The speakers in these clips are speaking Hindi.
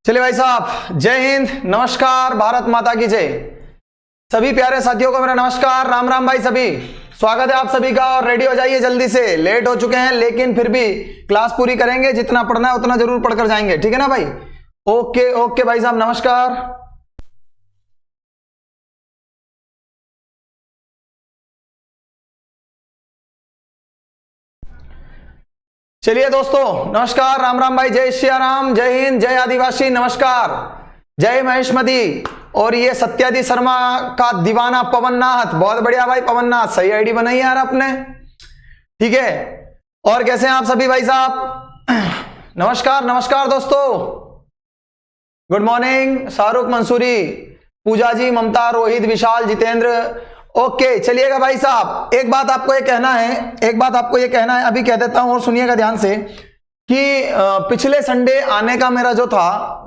चलिए भाई साहब, जय हिंद, नमस्कार, भारत माता की जय। सभी प्यारे साथियों को मेरा नमस्कार, राम राम भाई सभी। स्वागत है आप सभी का और रेडी हो जाइए जल्दी से। लेट हो चुके हैं लेकिन फिर भी क्लास पूरी करेंगे, जितना पढ़ना है उतना जरूर पढ़कर जाएंगे, ठीक है ना भाई। ओके ओके भाई साहब, नमस्कार। चलिए दोस्तों, नमस्कार, राम राम भाई, जय श्री राम, जय हिंद, जय आदिवासी, नमस्कार, जय महेशमती। और ये सत्यादि शर्मा का दीवाना पवननाथ, बहुत बढ़िया भाई पवननाथ, सही आईडी बनाई यार आपने, ठीक है। और कैसे हैं आप सभी भाई साहब? नमस्कार नमस्कार दोस्तों, गुड मॉर्निंग। शाहरुख मंसूरी, पूजा जी, ममता, रोहित, विशाल, जितेंद्र। ओके चलिएगा भाई साहब, एक बात आपको ये कहना है, अभी कह देता हूं और सुनिएगा ध्यान से कि पिछले संडे आने का मेरा जो था,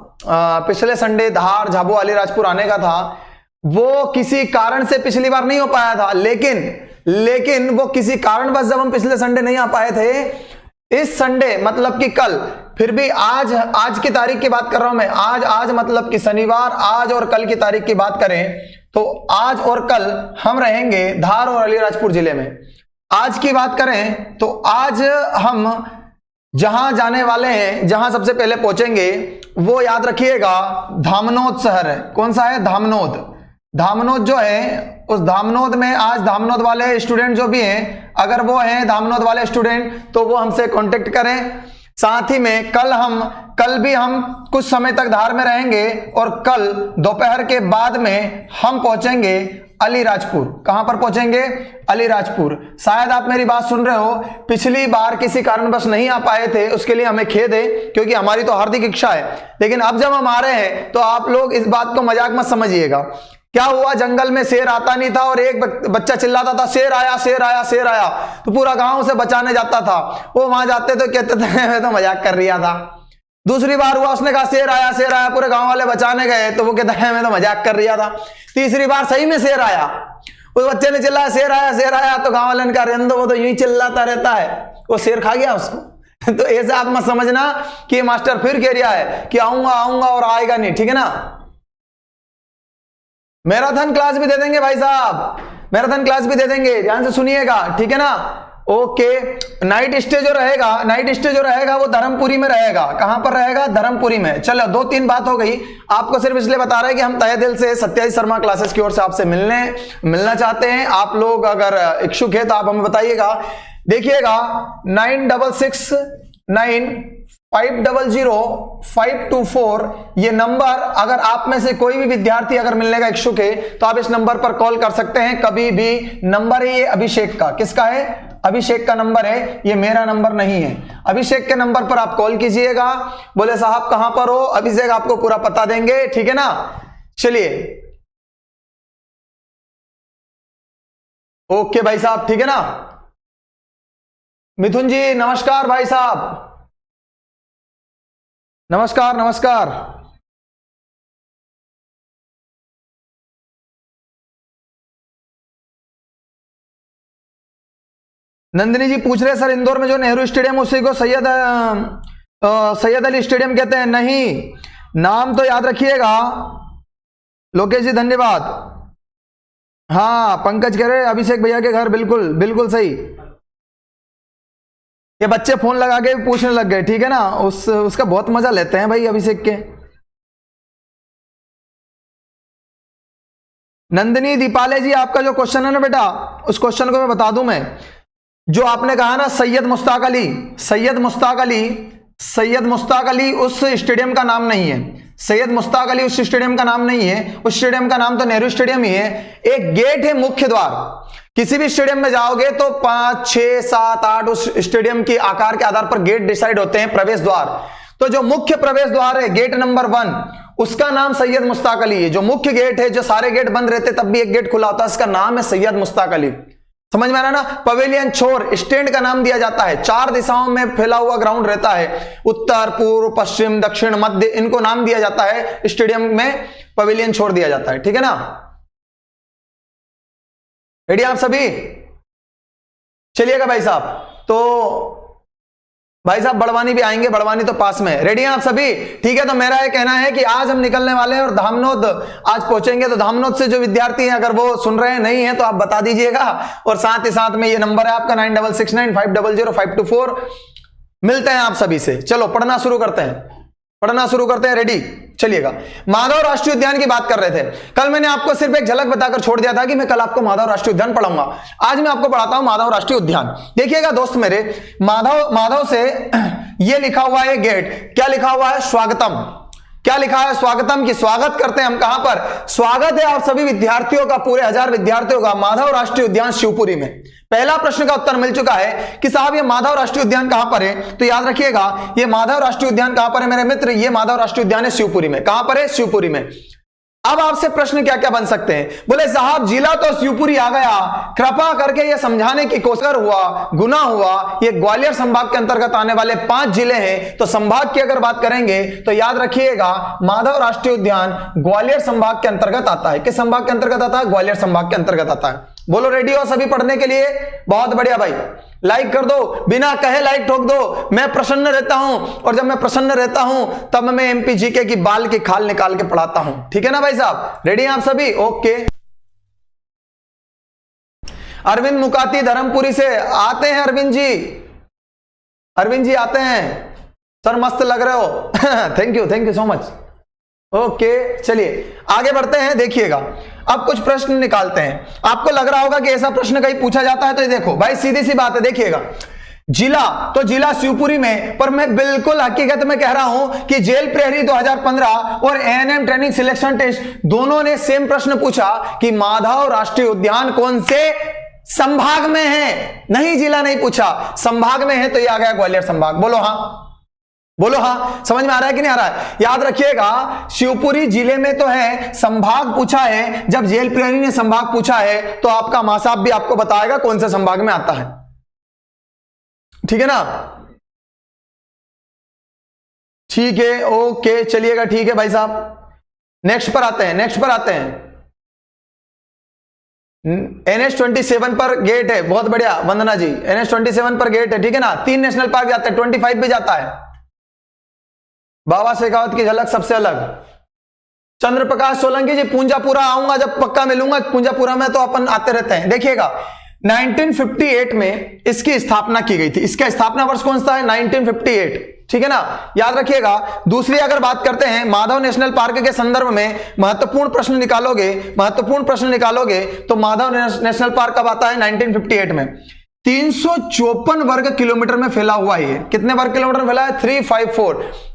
पिछले संडे धार, झाबुआ, अलीराजपुर आने का था, वो किसी कारण से पिछली बार नहीं हो पाया था। लेकिन वो किसी कारणवश जब हम पिछले संडे नहीं आ पाए थे, इस संडे मतलब कि कल, फिर भी आज की तारीख की बात कर रहा हूं मैं, आज मतलब कि शनिवार, आज और कल की तारीख की बात करें तो आज और कल हम रहेंगे धार और अलीराजपुर जिले में। आज की बात करें तो आज हम जहां जाने वाले हैं, जहां सबसे पहले पहुंचेंगे, वो याद रखिएगा धामनोद शहर है। कौन सा है? धामनोद जो है, उस धामनोद में आज धामनोद वाले स्टूडेंट जो भी हैं, अगर वो हैं धामनोद वाले स्टूडेंट तो वो हमसे कांटेक्ट करें। साथ ही में कल भी हम कुछ समय तक धार में रहेंगे और कल दोपहर के बाद में हम पहुंचेंगे अलीराजपुर। कहां पर पहुंचेंगे? अलीराजपुर। शायद आप मेरी बात सुन रहे हो, पिछली बार किसी कारणवश नहीं आ पाए थे, उसके लिए हमें खेद है, क्योंकि हमारी तो हार्दिक इच्छा है। लेकिन अब जब हम आ रहे हैं तो आप लोग इस बात को मजाक मत समझिएगा। क्या हुआ, जंगल में शेर आता नहीं था और एक बच्चा चिल्लाता था शेर आया शेर आया शेर आया, तो पूरा गांव उसे बचाने जाता था। वो वहां जाते तो कहते थे मैं तो मजाक कर रहा था। दूसरी बार हुआ, उसने कहा शेर आया, पूरे गांव वाले बचाने गए तो वो कहता है मैं तो मजाक कर रहा था। तीसरी बार सही में शेर आया, उस बच्चे ने चिल्लाया शेर आया, तो गांव वाले ने कहा रेंदो, वो तो यूं ही चिल्लाता रहता है, वो शेर खा गया उसको। तो ऐसे आप मत समझना कि मास्टर फिर कह रहा है कि आऊंगा और आएगा नहीं, ठीक है ना। मैराथन क्लास भी दे देंगे भाई साहब, मैराथन क्लास भी दे देंगे, ध्यान से सुनिएगा, ठीक है ना। ओके, नाइट स्टे जो रहेगा वो धर्मपुरी में रहेगा। कहां पर रहेगा? धर्मपुरी में। चलो 2-3 बात हो गई, आपको सिर्फ इसलिए बता रहे हैं कि हम तहे दिल से सत्यादि शर्मा क्लासेस की ओर से आपसे मिलना चाहते हैं। आप लोग अगर इच्छुक है तो आप हमें बताइएगा। देखिएगा 9665000524 ये नंबर, अगर आप में से कोई भी विद्यार्थी अगर मिलने का इच्छुक है तो आप इस नंबर पर कॉल कर सकते हैं कभी भी। नंबर है ये अभिषेक का। किसका है? अभिषेक का नंबर है, ये मेरा नंबर नहीं है। अभिषेक के नंबर पर आप कॉल कीजिएगा, बोले साहब कहां पर हो, अभिषेक आपको पूरा पता देंगे, ठीक है ना। चलिए ओके भाई साहब, ठीक है ना। मिथुन जी नमस्कार भाई साहब, नमस्कार नमस्कार। नंदिनी जी पूछ रहे सर, इंदौर में जो नेहरू स्टेडियम उसी को सैयद अली स्टेडियम कहते हैं? नहीं, नाम तो याद रखिएगा। लोकेश जी धन्यवाद। हाँ पंकज कह रहे अभिषेक भैया के घर, बिल्कुल बिल्कुल सही। ये बच्चे फोन लगा के पूछने लग गए, ठीक है ना। उसका बहुत मजा लेते हैं भाई अभिषेक के। नंदिनी दीपाले जी, आपका जो क्वेश्चन है ना बेटा, उस क्वेश्चन को मैं बता दूं मैं। जो आपने कहा ना सैयद मुश्ताक अली उस स्टेडियम का नाम नहीं है। सैयद मुश्ताक अली उस स्टेडियम का नाम नहीं है, उस स्टेडियम का नाम तो नेहरू स्टेडियम ही है। एक गेट है, मुख्य द्वार। किसी भी स्टेडियम में जाओगे तो 5, 6, 7, 8 उस स्टेडियम के आकार के आधार पर गेट डिसाइड होते हैं, प्रवेश द्वार। तो जो मुख्य प्रवेश द्वार है, गेट नंबर 1, उसका नाम सैयद मुश्ताक अली है। जो मुख्य गेट है, जो सारे गेट बंद रहते तब भी एक गेट खुला होता है, इसका नाम है सैयद मुश्ताक अली। समझ में आ रहा ना। पवेलियन छोर स्टैंड का नाम दिया जाता है, 4 दिशाओं में फैला हुआ ग्राउंड रहता है, उत्तर, पूर्व, पश्चिम, दक्षिण, मध्य, इनको नाम दिया जाता है। स्टेडियम में पवेलियन छोड़ दिया जाता है, ठीक है ना। रेडी आप सभी? चलिएगा भाई साहब, तो भाई साहब बड़वानी भी आएंगे, बड़वानी तो पास में है। रेडी हैं आप सभी? ठीक है, तो मेरा ये कहना है कि आज हम निकलने वाले हैं और धामनोद आज पहुंचेंगे। तो धामनोद से जो विद्यार्थी हैं अगर वो सुन रहे हैं नहीं है तो आप बता दीजिएगा, और साथ ही साथ में ये नंबर है आपका 9669500524। मिलते हैं आप सभी से। चलो पढ़ना शुरू करते हैं, पढ़ना शुरू करते हैं। रेडी? चलिएगा, माधव राष्ट्रीय उद्यान की बात कर रहे थे। कल मैंने आपको सिर्फ एक झलक बताकर छोड़ दिया था कि मैं कल आपको माधव राष्ट्रीय उद्यान पढ़ाऊंगा। आज मैं आपको पढ़ाता हूं माधव राष्ट्रीय उद्यान। देखिएगा दोस्त मेरे, माधव से ये लिखा हुआ है गेट, क्या लिखा हुआ है? स्वागतम। क्या लिखा है? स्वागतम। की स्वागत करते हैं हम कहां पर? स्वागत है आप सभी विद्यार्थियों का, पूरे 1000 विद्यार्थियों का माधव राष्ट्रीय उद्यान शिवपुरी में। पहला प्रश्न का उत्तर मिल चुका है कि साहब ये माधव राष्ट्रीय उद्यान कहां पर है? तो याद रखिएगा, ये माधव राष्ट्रीय उद्यान कहां पर है मेरे मित्र? ये माधव राष्ट्रीय उद्यान है शिवपुरी में। कहां पर है? शिवपुरी में। अब आपसे प्रश्न क्या क्या बन सकते हैं? बोले साहब जिला तो शिवपुरी आ गया, कृपा करके ये समझाने की कोशिश हुआ, गुना हुआ, ये ग्वालियर संभाग के अंतर्गत आने वाले 5 जिले हैं। तो संभाग की अगर बात करेंगे तो याद रखिएगा माधव राष्ट्रीय उद्यान ग्वालियर संभाग के अंतर्गत आता है। किस संभाग के अंतर्गत आता है? ग्वालियर संभाग के अंतर्गत आता है। बोलो रेडी हो सभी पढ़ने के लिए? बहुत बढ़िया भाई, लाइक कर दो, बिना कहे लाइक ठोक दो। मैं प्रसन्न रहता हूं, और जब मैं प्रसन्न रहता हूं तब मैं एमपी जीके की बाल की खाल निकाल के पढ़ाता हूं। ठीक है ना भाई साहब? रेडी हैं आप सभी? ओके। अरविंद मुकाती धर्मपुरी से आते हैं। अरविंद जी आते हैं। सर मस्त लग रहे हो। Thank you so much. Okay चलिए आगे बढ़ते हैं। देखिएगा अब कुछ प्रश्न निकालते हैं। आपको लग रहा होगा कि ऐसा प्रश्न कहीं पूछा जाता है, तो ये देखो भाई सीधी सी बात है। देखिएगा जिला, तो जिला शिवपुरी में, पर मैं बिल्कुल हकीकत में कह रहा हूं कि जेल प्रहरी 2015 और एएनएम ट्रेनिंग सिलेक्शन टेस्ट दोनों ने सेम प्रश्न पूछा कि माधव राष्ट्रीय उद्यान कौन से संभाग में है। नहीं जिला नहीं पूछा, संभाग में है, तो ये आ गया ग्वालियर संभाग। बोलो हाँ, बोलो हाँ। समझ में आ रहा है कि नहीं आ रहा है? याद रखिएगा शिवपुरी जिले में तो है, संभाग पूछा है। जब जेल प्रहरी ने संभाग पूछा है तो आपका मासाब भी आपको बताएगा कौन से संभाग में आता है। ठीक है ना? ठीक है, ओके चलिएगा, ठीक है भाई साहब। नेक्स्ट पर आते हैं। NH27 पर गेट है। बहुत बढ़िया वंदना जी, NH27 पर गेट है। ठीक है ना? 3 नेशनल पार्क जाते हैं, 25 भी जाता है। बाबा शेखावत की झलक सबसे अलग। चंद्रप्रकाश सोलंकी जी पूंजापुरा आऊंगा, जब पक्का मिलूंगा पूंजापुरा में, तो अपन आते रहते हैं। देखिएगा 1958 में इसकी स्थापना की गई थी। इसका स्थापना वर्ष कौन सा है? 1958। ठीक है ना? याद रखिएगा। दूसरी अगर बात करते हैं माधव नेशनल पार्क के संदर्भ में, महत्वपूर्ण प्रश्न निकालोगे तो माधव नेशनल पार्क कब आता है? 1958 में। 354 वर्ग किलोमीटर में फैला हुआ है। कितने वर्ग किलोमीटर में फैला है?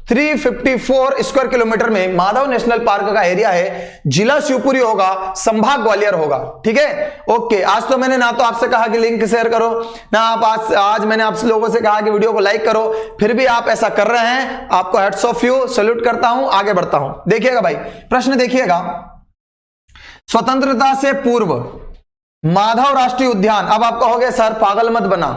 354 स्क्वायर किलोमीटर में माधव नेशनल पार्क का एरिया है। जिला शिवपुरी होगा, संभाग ग्वालियर होगा। ठीक है, ओके। आज तो मैंने ना तो आपसे कहा कि लिंक शेयर करो, ना आप आज मैंने आप लोगों से कहा कि वीडियो को लाइक करो, फिर भी आप ऐसा कर रहे हैं। आपको हैट्स ऑफ यू, सैल्यूट करता हूं। आगे बढ़ता हूं। देखिएगा भाई प्रश्न, देखिएगा स्वतंत्रता से पूर्व माधव राष्ट्रीय उद्यान। अब आप कहोगे सर पागल मत बना,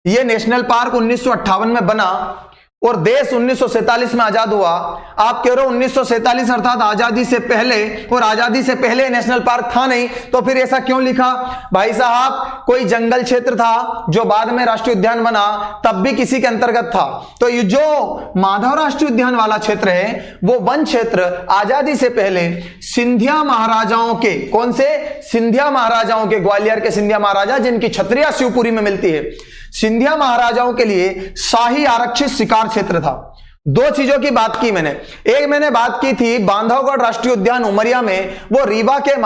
यह नेशनल पार्क 1958 में बना और देश 1947 में आजाद हुआ। आप कह रहे हो 1947 अर्थात आजादी से पहले, और आजादी से पहले नेशनल पार्क था नहीं, तो फिर ऐसा क्यों लिखा? भाई साहब कोई जंगल क्षेत्र था जो बाद में राष्ट्रीय उद्यान बना, तब भी किसी के अंतर्गत था। तो ये जो माधव राष्ट्रीय उद्यान वाला क्षेत्र है वो वन क्षेत्र आजादी से पहले सिंधिया महाराजाओं के, कौन से? सिंधिया महाराजाओं के, ग्वालियर के सिंधिया महाराजा जिनकी छत्रिया शिवपुरी में मिलती है, सिंधिया महाराजाओं के लिए शाही आरक्षित शिकार क्षेत्र था। 2 चीजों की बात की मैंने। एक मैंने बात की थी बांधवगढ़ राष्ट्रीय उद्यान उमरिया में, वो रीवा के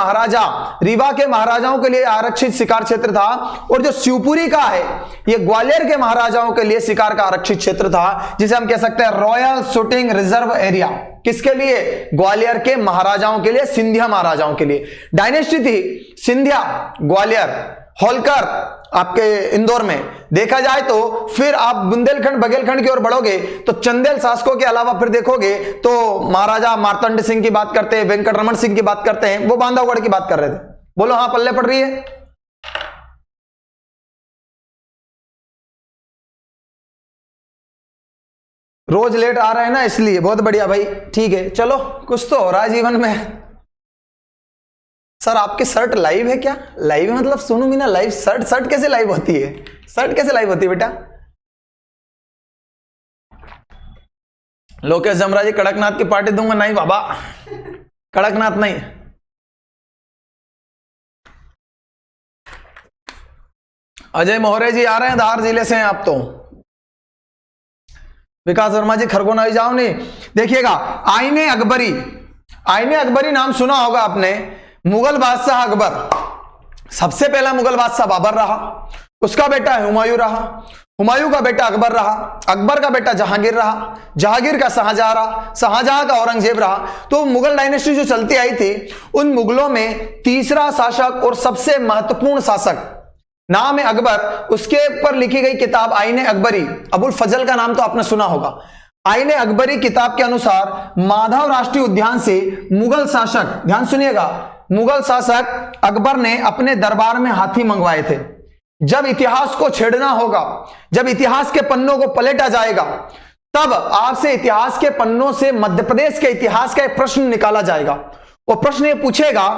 महाराजाओं के लिए आरक्षित शिकार क्षेत्र था। और जो शिवपुरी का है ये ग्वालियर के महाराजाओं के लिए शिकार का आरक्षित क्षेत्र था, जिसे हम कह सकते हैं रॉयल शूटिंग रिजर्व एरिया। किसके लिए? ग्वालियर के महाराजाओं के लिए, सिंधिया महाराजाओं के लिए। डायनेस्टी थी सिंधिया, ग्वालियर, होलकर आपके इंदौर में। देखा जाए तो फिर आप बुंदेलखंड बघेलखंड की ओर बढ़ोगे तो चंदेल शासकों के अलावा फिर देखोगे तो महाराजा मार्तंड सिंह की बात करते हैं, वेंकटरमण सिंह की बात करते हैं, वो बांधवगढ़ की बात कर रहे थे। बोलो हाँ, पल्ले पड़ रही है? रोज लेट आ रहे हैं ना इसलिए। बहुत बढ़िया भाई, ठीक है चलो, कुछ तो हो रहा है जीवन में। सर आपकी शर्ट लाइव है क्या? लाइव है मतलब सोनू मीना लाइव? शर्ट कैसे लाइव होती है? शर्ट कैसे लाइव होती है बेटा? लोकेश जमरा जी कड़कनाथ की पार्टी दूंगा, नहीं बाबा, कड़कनाथ नहीं। अजय मोहरे जी आ रहे हैं, धार जिले से हैं आप तो। विकास वर्मा जी खरगोन आई जाओ नहीं। देखिएगा, आईने अकबरी, आईने अकबरी नाम सुना होगा आपने। मुगल बादशाह अकबर, सबसे पहला मुगल बादशाह बाबर रहा, उसका बेटा हुमायूं रहा, हुमायूं का बेटा अकबर रहा, अकबर का बेटा जहांगीर रहा, जहांगीर का शाहजहां रहा, शाहजहां का औरंगजेब रहा। तो मुगल डायनेस्टी जो चलती आई थी, उन मुगलों में तीसरा शासक और सबसे महत्वपूर्ण शासक नाम है अकबर। उसके ऊपर लिखी गई किताब आईने अकबरी, अबुल फजल का नाम तो आपने सुना होगा। आईने अकबरी किताब के अनुसार माधव राष्ट्रीय उद्यान से मुगल शासक, ध्यान सुनिएगा, मुगल शासक अकबर ने अपने दरबार में हाथी मंगवाए थे। जब इतिहास को छेड़ना होगा, जब इतिहास के पन्नों को पलटा जाएगा, तब आपसे इतिहास के पन्नों से मध्य प्रदेश के इतिहास का एक प्रश्न निकाला जाएगा। वो प्रश्न ये पूछेगा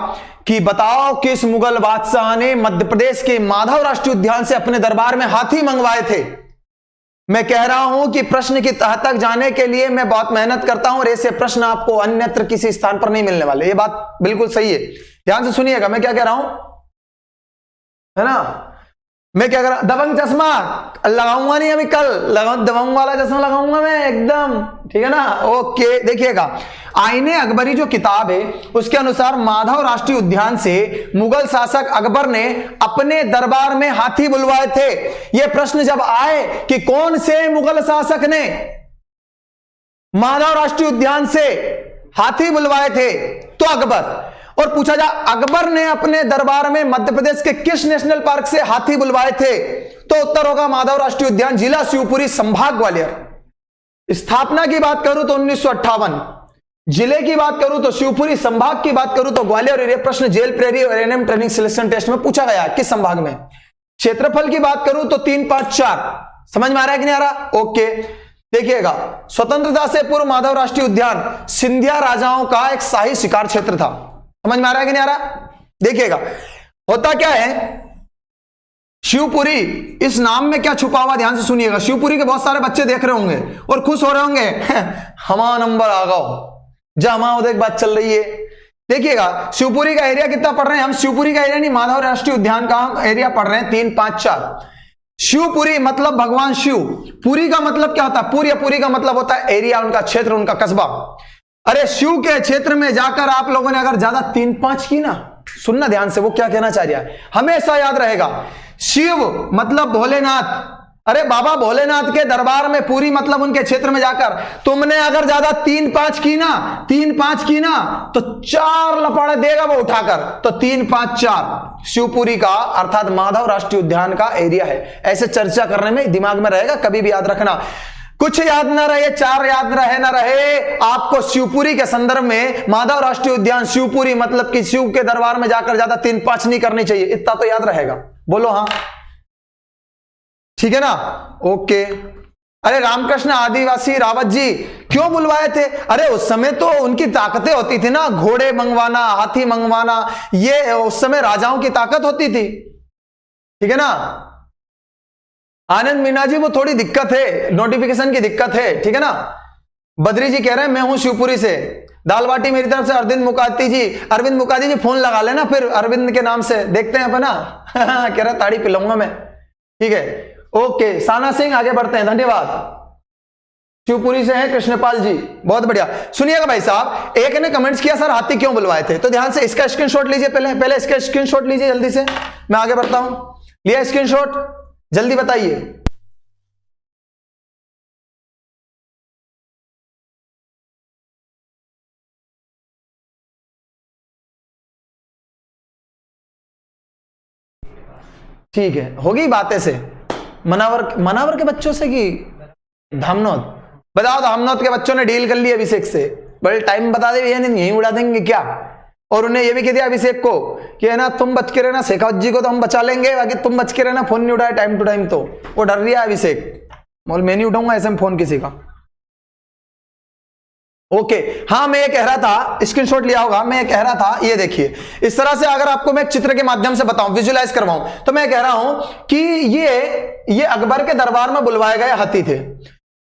कि बताओ किस मुगल बादशाह ने मध्य प्रदेश के माधव राष्ट्रीय उद्यान से अपने दरबार में हाथी मंगवाए थे। मैं कह रहा हूं कि प्रश्न की तह तक जाने के लिए मैं बहुत मेहनत करता हूं और ऐसे प्रश्न आपको अन्यत्र किसी स्थान पर नहीं मिलने वाले। ये बात बिल्कुल सही है, ध्यान से सुनिएगा मैं क्या कह रहा हूं, है ना। मैं क्या कर रहा, दबंग चश्मा लगाऊंगा नहीं अभी, कल दबंग वाला चश्मा लगाऊंगा मैं एकदम, ठीक है ना। ओके, देखिएगा, आईने अकबरी जो किताब है उसके अनुसार माधव राष्ट्रीय उद्यान से मुगल शासक अकबर ने अपने दरबार में हाथी बुलवाए थे। यह प्रश्न जब आए कि कौन से मुगल शासक ने माधव राष्ट्रीय उद्यान से हाथी बुलवाए थे, तो अकबर। और पूछा जा अकबर ने अपने दरबार में मध्य प्रदेश के किस नेशनल पार्क से हाथी बुलवाए थे, तो उत्तर होगा माधव राष्ट्रीय उद्यान, जिला शिवपुरी, संभाग ग्वालियर। स्थापना की बात करूं तो 1958, जिले की बात करूं तो शिवपुरी, संभाग की बात करूं तो ग्वालियर। और यह प्रश्न जेल प्रेरी और एएनएम ट्रेनिंग सिलेक्शन टेस्ट में पूछा गया किस संभाग में। क्षेत्रफल की बात करूं तो 354, समझ में आ रहा है कि नहीं आ रहा। ओके, देखिएगा, स्वतंत्रता से पूर्व माधव राष्ट्रीय उद्यान सिंधिया राजाओं का एक शाही शिकार क्षेत्र था। समझ में आ रहा है कि नहीं आ रहा। देखिएगा, होता क्या है, शिवपुरी इस नाम में क्या छुपा हुआ, ध्यान से सुनिएगा। शिवपुरी के बहुत सारे बच्चे देख रहे होंगे और खुश हो रहे होंगे हमारा नंबर आ गया, जमा उधर एक बात चल रही है। देखिएगा, शिवपुरी का एरिया कितना पढ़ रहे हैं हम, शिवपुरी का एरिया नहीं, माधव राष्ट्रीय उद्यान का हम एरिया पढ़ रहे हैं 354। शिवपुरी मतलब भगवान शिव, पुरी का मतलब क्या होता है, पुरी का मतलब होता है एरिया, उनका क्षेत्र, उनका कस्बा। अरे शिव के क्षेत्र में जाकर आप लोगों ने अगर ज्यादा 3-5 की ना, सुनना ध्यान से, वो क्या कहना चाह रहा है, हमेशा याद रहेगा। शिव मतलब भोलेनाथ, अरे बाबा भोलेनाथ के दरबार में, पूरी मतलब उनके क्षेत्र में जाकर तुमने अगर ज्यादा 3-5 की ना तो 4 लपाड़े देगा वो उठाकर। तो 354 शिवपुरी का अर्थात माधव राष्ट्रीय उद्यान का एरिया है। ऐसे चर्चा करने में दिमाग में रहेगा, कभी भी याद रखना। कुछ याद ना रहे, 4 याद रहे ना रहे, आपको शिवपुरी के संदर्भ में माधव राष्ट्रीय उद्यान शिवपुरी मतलब कि शिव के दरबार में जाकर ज्यादा 3-5 नहीं करनी चाहिए, इतना तो याद रहेगा। बोलो हाँ, ठीक है ना। ओके, अरे रामकृष्ण आदिवासी रावत जी क्यों बुलवाए थे, अरे उस समय तो उनकी ताकतें होती थी ना, घोड़े मंगवाना, हाथी मंगवाना, ये उस समय राजाओं की ताकत होती थी, ठीक है ना। आनंद मीना जी वो थोड़ी दिक्कत है, नोटिफिकेशन की दिक्कत है, ठीक है ना। बद्री जी कह रहे हैं मैं हूं शिवपुरी से, दाल बाटी मेरी तरफ से अरविंद मुकाती जी फोन लगा लेना फिर अरविंद के नाम से, देखते हैं अपना कह रहा ताड़ी पिलाऊंगा मैं, ठीक है। ओके, साना सिंह आगे बढ़ते हैं, धन्यवाद। शिवपुरी से हैं कृष्णपाल जी, बहुत बढ़िया। सुनिएगा भाई साहब, एक ने कमेंट्स किया सर हाथी क्यों बुलवाए थे, तो ध्यान से इसका स्क्रीनशॉट लीजिए, पहले इसका स्क्रीनशॉट लीजिए जल्दी से, मैं आगे बढ़ता हूं। लिया स्क्रीनशॉट, जल्दी बताइए। ठीक है, होगी बात ऐसे मनावर के बच्चों से कि धामनौत, बताओ धामनौत के बच्चों ने डील कर लिया अभिषेक से, बड़े टाइम बता दे भैया, नहीं यहीं उड़ा देंगे क्या। और उन्हें यह भी कह दिया अभिषेक को कि है ना तुम बच के रहना, शेखावत जी को तो हम बचा लेंगे, बाकी तुम बच के रहना, फोन नहीं उठाया टाइम टू टाइम, तो वो डर रहा है अभिषेक, बोल मैं नहीं उठाऊंगा ऐसे में फोन किसी का। ओके, हाँ मैं ये कह रहा था, स्क्रीनशॉट लिया होगा, मैं ये कह रहा था, ये देखिए इस तरह से अगर आपको मैं एक चित्र के माध्यम से बताऊं, विजुलाइज करवाऊं, तो मैं कह रहा हूं कि ये अकबर के दरबार में बुलवाए गए हाथी थे।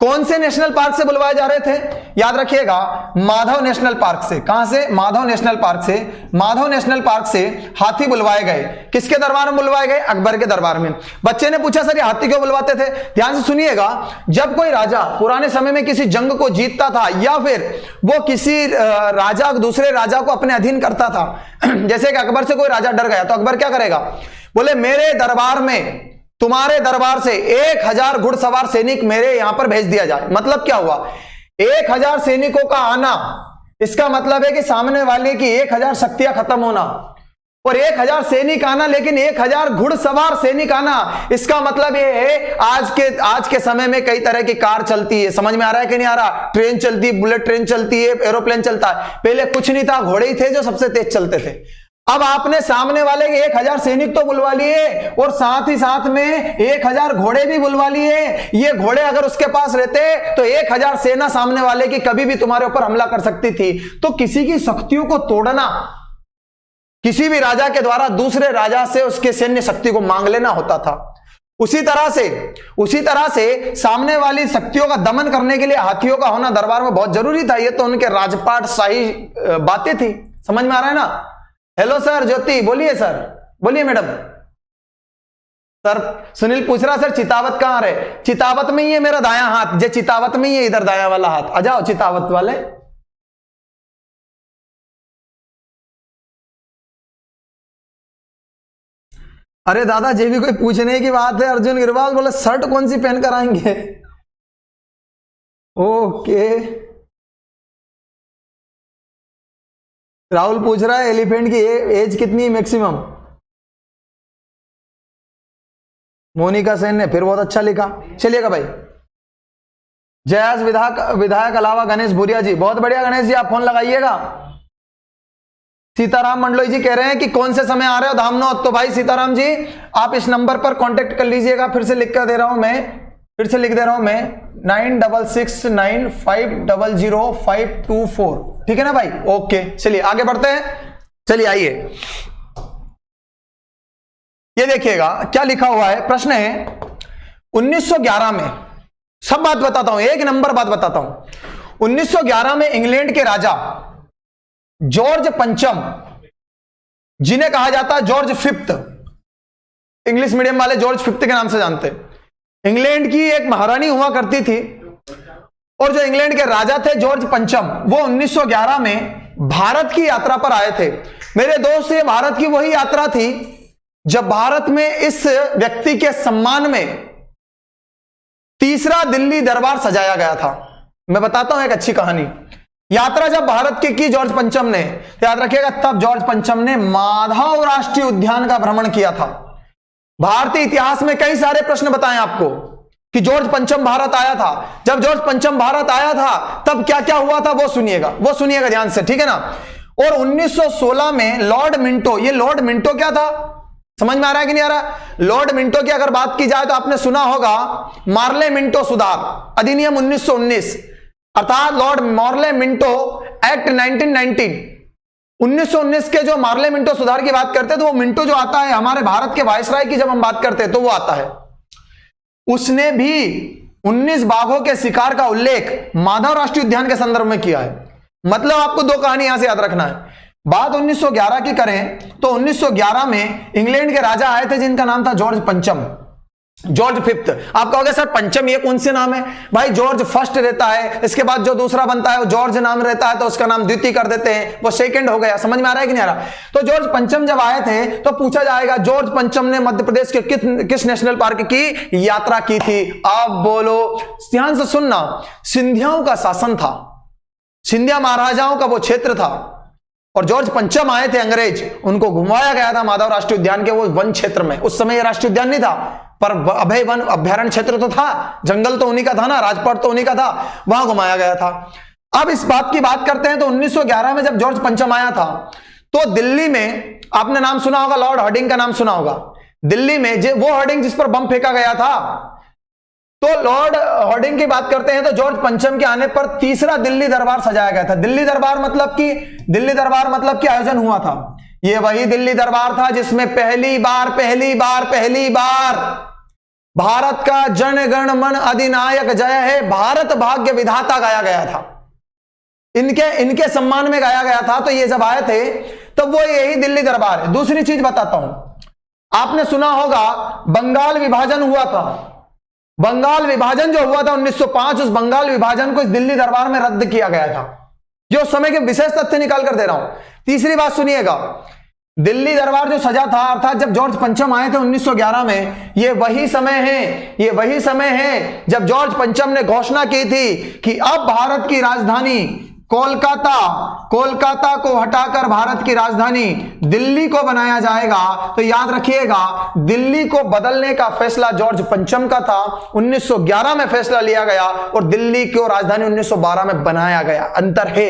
कौन से नेशनल पार्क से बुलवाए जा रहे थे? याद रखिएगा, माधव नेशनल पार्क से। कहां से? माधव नेशनल पार्क से। माधव नेशनल पार्क से हाथी बुलवाए गए। किसके दरबार में बुलवाए गए? अकबर के दरबार में। बच्चे ने पूछा सर ये हाथी क्यों बुलवाते थे? ध्यान से सुनिएगा, जब कोई राजा पुराने समय में किसी जंग को जीतता था या फिर वो किसी राजा दूसरे राजा को अपने अधीन करता था, जैसे कि अकबर से कोई राजा डर गया तो अकबर क्या करेगा? बोले मेरे दरबार में, तुम्हारे दरबार से 1000 घुड़सवार सैनिक मेरे यहां पर भेज दिया जाए। मतलब क्या हुआ? 1000 सैनिकों का आना, इसका मतलब है कि सामने वाले की 1000 शक्तियां खत्म होना, और 1000 सैनिक आना, लेकिन 1000 घुड़सवार सैनिक आना, इसका मतलब ये है आज के समय में कई तरह की कार चलती है। समझ में आ रहा है कि नहीं आ रहा? ट्रेन चलती है, बुलेट ट्रेन चलती है, एरोप्लेन चलता है। पहले कुछ नहीं था, घोड़े ही थे जो सबसे तेज चलते थे। अब आपने सामने वाले के 1000 सैनिक तो बुलवा लिए और साथ ही साथ में 1000 घोड़े भी बुलवा लिए। ये घोड़े अगर उसके पास रहते तो 1000 सेना सामने वाले की कभी भी तुम्हारे ऊपर हमला कर सकती थी। तो किसी की शक्तियों को तोड़ना किसी भी राजा के द्वारा दूसरे राजा से उसके सैन्य शक्ति को मांग लेना होता था। उसी तरह से सामने वाली शक्तियों का दमन करने के लिए हाथियों का होना दरबार में बहुत जरूरी था। ये तो उनके राजपाट शाही बातें थी। समझ में आ रहा है ना? हेलो सर, ज्योति बोलिए सर, बोलिए मैडम। सर सुनील पूछ रहा सर चितावत कहां रहे? चितावत में ही है मेरा दायां हाथ, जे चितावत में ही है इधर दायां वाला हाथ। आ जाओ चितावत वाले। अरे दादा जे भी कोई पूछने की बात है। अर्जुन गिरवाल बोले शर्ट कौन सी पहन कर आएंगे? ओके। राहुल पूछ रहा है एलिफेंट की एज कितनी मैक्सिमम? मोनिका सेन ने फिर बहुत अच्छा लिखा। चलिएगा भाई। जयास विधायक अलावा गणेश भूरिया जी, बहुत बढ़िया गणेश जी, आप फोन लगाइएगा। सीताराम मंडलोई जी कह रहे हैं कि कौन से समय आ रहे हो धामनोद? तो भाई सीताराम जी आप इस नंबर पर कांटेक्ट कर लीजिएगा। फिर से लिख दे रहा हूं मैं 9695000524। ठीक है ना भाई? ओके, चलिए आगे बढ़ते हैं। चलिए आइए, ये देखिएगा क्या लिखा हुआ है। प्रश्न है 1911 में, सब बात बताता हूं, एक नंबर बात बताता हूं। 1911 में इंग्लैंड के राजा जॉर्ज पंचम, जिन्हें कहा जाता है जॉर्ज फिफ्थ, इंग्लिश मीडियम वाले जॉर्ज फिफ्थ के नाम से जानते हैं। इंग्लैंड की एक महारानी हुआ करती थी और जो इंग्लैंड के राजा थे जॉर्ज पंचम, वो 1911 में भारत की यात्रा पर आए थे। मेरे दोस्त, ये भारत की वही यात्रा थी जब भारत में इस व्यक्ति के सम्मान में तीसरा दिल्ली दरबार सजाया गया था। मैं बताता हूं एक अच्छी कहानी। यात्रा जब भारत की जॉर्ज पंचम ने, तो याद रखिएगा तब जॉर्ज पंचम ने माधव राष्ट्रीय उद्यान का भ्रमण किया था। भारतीय इतिहास में कई सारे प्रश्न बताएं आपको कि जॉर्ज पंचम भारत आया था। जब जॉर्ज पंचम भारत आया था तब क्या क्या हुआ था वो सुनिएगा ध्यान से, ठीक है ना? और 1916 में लॉर्ड मिंटो, ये लॉर्ड मिंटो क्या था? समझ में आ रहा है कि नहीं आ रहा? लॉर्ड मिंटो की अगर बात की जाए तो आपने सुना होगा मार्ले मिंटो सुधार अधिनियम 1919, अर्थात लॉर्ड मार्ले मिंटो एक्ट 1919 के जो मार्ले मिंटो सुधार की बात करते हैं तो वो मिंटो जो आता है हमारे भारत के वायसराय की जब हम बात करते हैं तो वो आता है। उसने भी 19 बाघों के शिकार का उल्लेख माधव राष्ट्रीय उद्यान के संदर्भ में किया है। मतलब आपको दो कहानी यहां से याद रखना है। बात 1911 की करें तो 1911 में इंग्लैंड के राजा आए थे जिनका नाम था जॉर्ज पंचम, जॉर्ज फिफ्थ। आप कहोगे सर पंचम ये कौन से नाम है? भाई जॉर्ज फर्स्ट रहता है, इसके बाद जो दूसरा बनता है वो जॉर्ज नाम रहता है तो उसका नाम द्वितीय कर देते हैं, वो सेकंड हो गया। समझ में आ रहा है कि नहीं आ रहा? तो जॉर्ज पंचम जब आए थे तो पूछा जाएगा जॉर्ज पंचम ने मध्य प्रदेश के किस नेशनल पार्क की यात्रा की थी? अब बोलो, ध्यान से सुनना। सिंधियाओं का शासन था, सिंधिया महाराजाओं का वो क्षेत्र था और जॉर्ज पंचम आए थे अंग्रेज, उनको घुमाया गया था माधव राष्ट्रीय उद्यान के वो वन क्षेत्र में। उस समय ये राष्ट्रीय उद्यान नहीं था पर अभय वन अभ्यारण्य क्षेत्र तो था, जंगल तो उन्हीं का था ना, राजपाट तो उन्हीं का था, वहां घुमाया गया था। अब इस बात की बात करते हैं तो 1911 में जब जॉर्ज पंचम आया था तो दिल्ली में, आपने नाम सुना होगा, लॉर्ड हार्डिंग का नाम सुना होगा। दिल्ली में वो हार्डिंग जिस पर बम फेंका गया था, तो लॉर्ड हार्डिंग की बात करते हैं तो जॉर्ज पंचम के आने पर तीसरा दिल्ली दरबार सजाया गया था। दिल्ली दरबार मतलब कि आयोजन हुआ था। ये वही दिल्ली दरबार था जिसमें पहली बार भारत का जन गण मन अधिनायक जय हे भारत भाग्य विधाता गाया गया था, इनके सम्मान में गाया गया था। तो ये जब आए थे तब वो यही दिल्ली दरबार है। दूसरी चीज बताता हूं, आपने सुना होगा बंगाल विभाजन हुआ था। बंगाल विभाजन जो हुआ था 1905, उस बंगाल विभाजन को इस दिल्ली दरबार में रद्द किया गया था। जो उस समय के विशेष तथ्य निकाल कर दे रहा हूं। तीसरी बात सुनिएगा, दिल्ली दरबार जो सजा था, अर्थात जब जॉर्ज पंचम आए थे 1911 में, ये वही समय है जब जॉर्ज पंचम ने घोषणा की थी कि अब भारत की राजधानी कोलकाता को हटाकर भारत की राजधानी दिल्ली को बनाया जाएगा। तो याद रखिएगा, दिल्ली को बदलने का फैसला जॉर्ज पंचम का था। 1911 में फैसला लिया गया और दिल्ली को राजधानी 1912 में बनाया गया। अंतर है।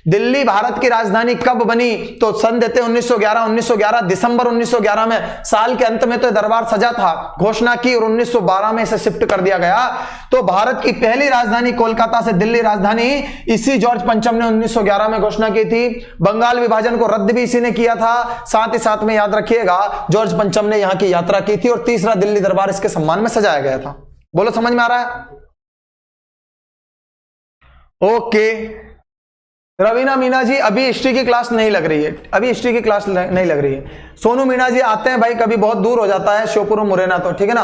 दिल्ली भारत की राजधानी कब बनी? तो सन देते 1911 दिसंबर 1911 में, साल के अंत में तो दरबार सजा था, घोषणा की और 1912 में इसे शिफ्ट कर दिया गया। तो भारत की पहली राजधानी कोलकाता से दिल्ली राजधानी इसी जॉर्ज पंचम ने 1911 में घोषणा की थी। बंगाल विभाजन को रद्द भी इसी ने किया था। साथ ही साथ में याद रखिएगा, जॉर्ज पंचम ने यहां की यात्रा की थी और तीसरा दिल्ली दरबार इसके सम्मान में सजाया गया था। बोलो, समझ में आ रहा है? ओके। रवीना मीना जी, अभी हिस्ट्री की क्लास नहीं लग रही है, सोनू मीना जी आते हैं भाई, कभी बहुत दूर हो जाता है श्योपुर मुरैना, तो ठीक है ना।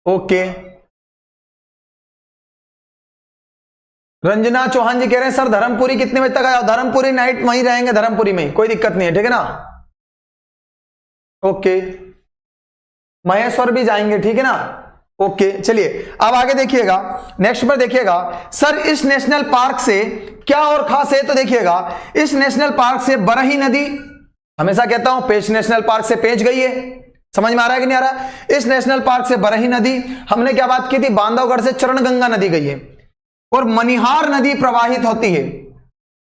ओके। रंजना चौहान जी कह रहे हैं सर धर्मपुरी कितने बजे तक आया? धर्मपुरी नाइट वहीं रहेंगे, धर्मपुरी में कोई दिक्कत नहीं है, ठीक है ना। ओके। महेश्वर भी जाएंगे, ठीक है ना। ओके, चलिए अब आगे देखिएगा, नेक्स्ट पर देखिएगा। सर इस नेशनल पार्क से क्या और खास है? तो देखिएगा, इस नेशनल पार्क से बरही नदी, हमेशा कहता हूं पेंच नेशनल पार्क से पेंच गई है, समझ में आ रहा है कि नहीं आ रहा? इस नेशनल पार्क से बरही नदी, हमने क्या बात की थी, बांधवगढ़ से चरणगंगा नदी गई है और मनिहार नदी प्रवाहित होती है।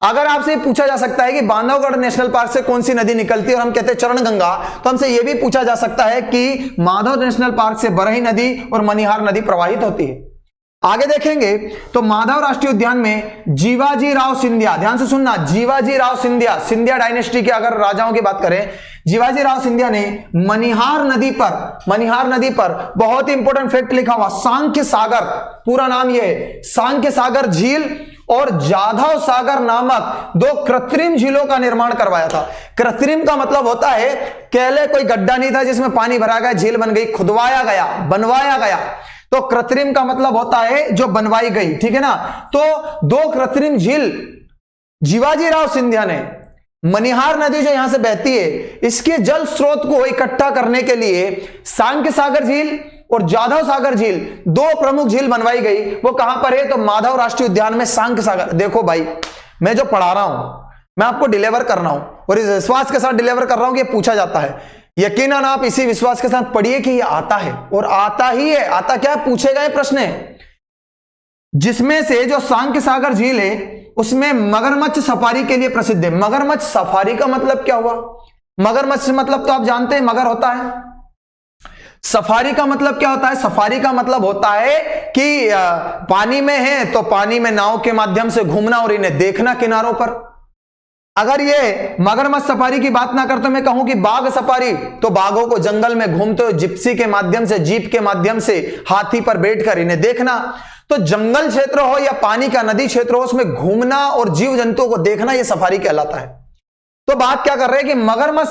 अगर आपसे पूछा जा सकता है कि बांधवगढ़ नेशनल पार्क से कौन सी नदी निकलती है और हम कहते हैं चरणगंगा, तो हमसे यह भी पूछा जा सकता है कि माधव नेशनल पार्क से बरही नदी और मनिहार नदी प्रवाहित होती है। आगे देखेंगे तो माधव राष्ट्रीय उद्यान में जीवाजी राव सिंधिया, ध्यान से सुनना, जीवाजी राव सिंधिया, सिंधिया डायनेस्टी के अगर राजाओं की बात करें, जीवाजी राव सिंधिया ने मनिहार नदी पर बहुत ही इंपॉर्टेंट फैक्ट लिखा हुआ, सांख्य सागर, पूरा नाम यह है, सांख्य सागर झील और जाधव सागर नामक दो कृत्रिम झीलों का निर्माण करवाया था। कृत्रिम का मतलब होता है पहले कोई गड्ढा नहीं था जिसमें पानी भरा गया, झील बन गई, खुदवाया गया, बनवाया गया। तो कृत्रिम का मतलब होता है जो बनवाई गई, ठीक है ना। तो दो कृत्रिम झील जीवाजी राव सिंधिया ने, मनिहार नदी जो यहां से बहती है, इसके जल स्रोत को इकट्ठा करने के लिए सांख्य सागर झील और जाधव सागर झील, दो प्रमुख झील बनवाई गई। वो कहां पर है? तो माधव राष्ट्रीय उद्यान में सांख्य सागर। देखो भाई, मैं जो पढ़ा रहा हूं मैं आपको डिलीवर कर रहा हूं और इस विश्वास के साथ डिलीवर कर रहा हूं कि ये पूछा जाता है। यकीनन आप इसी विश्वास के साथ पढ़िए कि ये आता है, और आता ही है। आता क्या पूछे गए प्रश्न है, जिसमें से जो सांख्य सागर झील है उसमें मगरमच्छ सफारी के लिए प्रसिद्ध है। मगरमच्छ सफारी का मतलब क्या हुआ? मगरमच्छ मतलब तो आप जानते हैं मगर होता है। सफारी का मतलब क्या होता है? सफारी का मतलब होता है कि पानी में है तो पानी में नाव के माध्यम से घूमना और इन्हें देखना किनारों पर। अगर ये मगरमच्छ सफारी की बात ना कर तो मैं कहूं कि बाघ सफारी, तो बाघों को जंगल में घूमते हुए जिप्सी के माध्यम से, जीप के माध्यम से, हाथी पर बैठकर इन्हें देखना। तो जंगल क्षेत्र हो या पानी का नदी क्षेत्र हो, उसमें घूमना और जीव जंतुओं को देखना, यह सफारी कहलाता है। तो बात क्या कर रहे हैं कि मगरमच्छ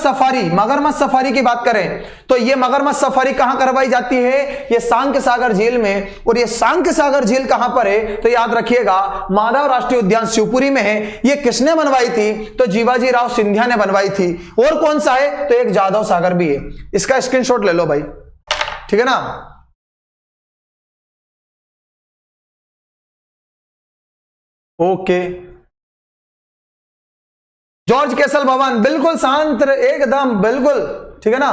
सफारी की बात करें तो ये मगरमच्छ सफारी कहां करवाई जाती है? ये सांख्य सागर झील में। और ये सांख्य सागर झील कहां पर है? तो याद रखिएगा, माधव राष्ट्रीय उद्यान शिवपुरी में है। ये किसने बनवाई थी? तो जीवाजी राव सिंधिया ने बनवाई थी। और कौन सा है? तो एक जाधव सागर भी है। इसका स्क्रीनशॉट ले लो भाई, ठीक है ना। ओके। जॉर्ज कैसल भवन बिल्कुल शांत, एकदम बिल्कुल, ठीक है ना,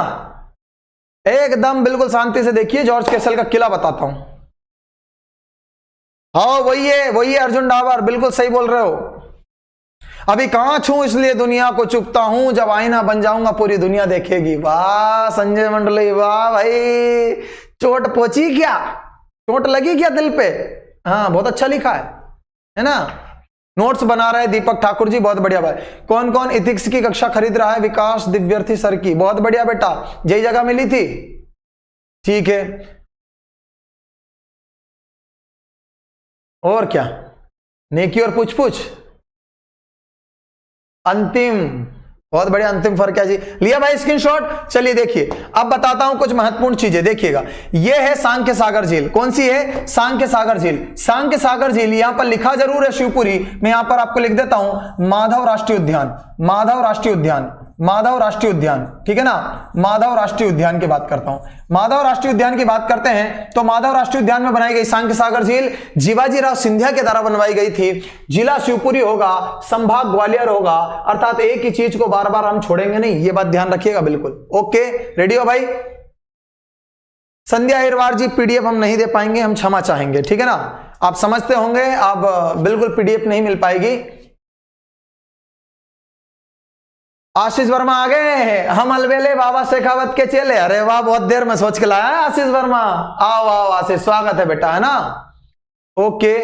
एकदम बिल्कुल शांति से देखिए। जॉर्ज कैसल का किला बताता हूं। हाँ वही है अर्जुन डावर, बिल्कुल सही बोल रहे हो। अभी कहां छू इसलिए दुनिया को चुपता हूं, जब आईना बन जाऊंगा पूरी दुनिया देखेगी। वाह संजय मंडली, वाह भाई, चोट पहुंची क्या? चोट लगी क्या दिल पे? हाँ बहुत अच्छा लिखा है ना। नोट्स बना रहे दीपक ठाकुर जी, बहुत बढ़िया भाई। कौन कौन इथिक्स की कक्षा खरीद रहा है? विकास दिव्यर्थी सर की, बहुत बढ़िया बेटा, यही जगह मिली थी, ठीक है। और क्या, नेकी और पूछ पूछ, अंतिम, बहुत बढ़िया, अंतिम फर्क है जी। लिया भाई स्क्रीनशॉट? चलिए देखिए, अब बताता हूं कुछ महत्वपूर्ण चीजें, देखिएगा। यह है सांख्य सागर झील, कौन सी है? सांख्य सागर झील। सांख्य सागर झील यहां पर लिखा जरूर है शिवपुरी, मैं यहां पर आपको लिख देता हूं माधव राष्ट्रीय उद्यान, माधव राष्ट्रीय उद्यान, माधव राष्ट्रीय उद्यान, ठीक है ना। माधव राष्ट्रीय उद्यान की बात करता हूं, माधव राष्ट्रीय उद्यान की बात करते हैं तो माधव राष्ट्रीय उद्यान में बनाई गई सांख्य सागर झील जीवाजीराव सिंधिया के द्वारा बनवाई गई थी। जिला शिवपुरी होगा, संभाग ग्वालियर होगा, अर्थात एक ही चीज को बार बार हम छोड़ेंगे नहीं, ये बात ध्यान रखिएगा बिल्कुल। ओके, रेडी हो भाई? संध्या अहिरवार जी, पीडीएफ हम नहीं दे पाएंगे, हम क्षमा चाहेंगे, ठीक है ना। आप समझते होंगे, आप बिल्कुल पीडीएफ नहीं मिल पाएगी। आशीष वर्मा आ गए, हम अलबेले बाबा शेखावत के चेले। अरे वाह, बहुत देर में सोच के लाया है आशीष वर्मा। आओ आओ आशीष, स्वागत है बेटा, है ना। ओके,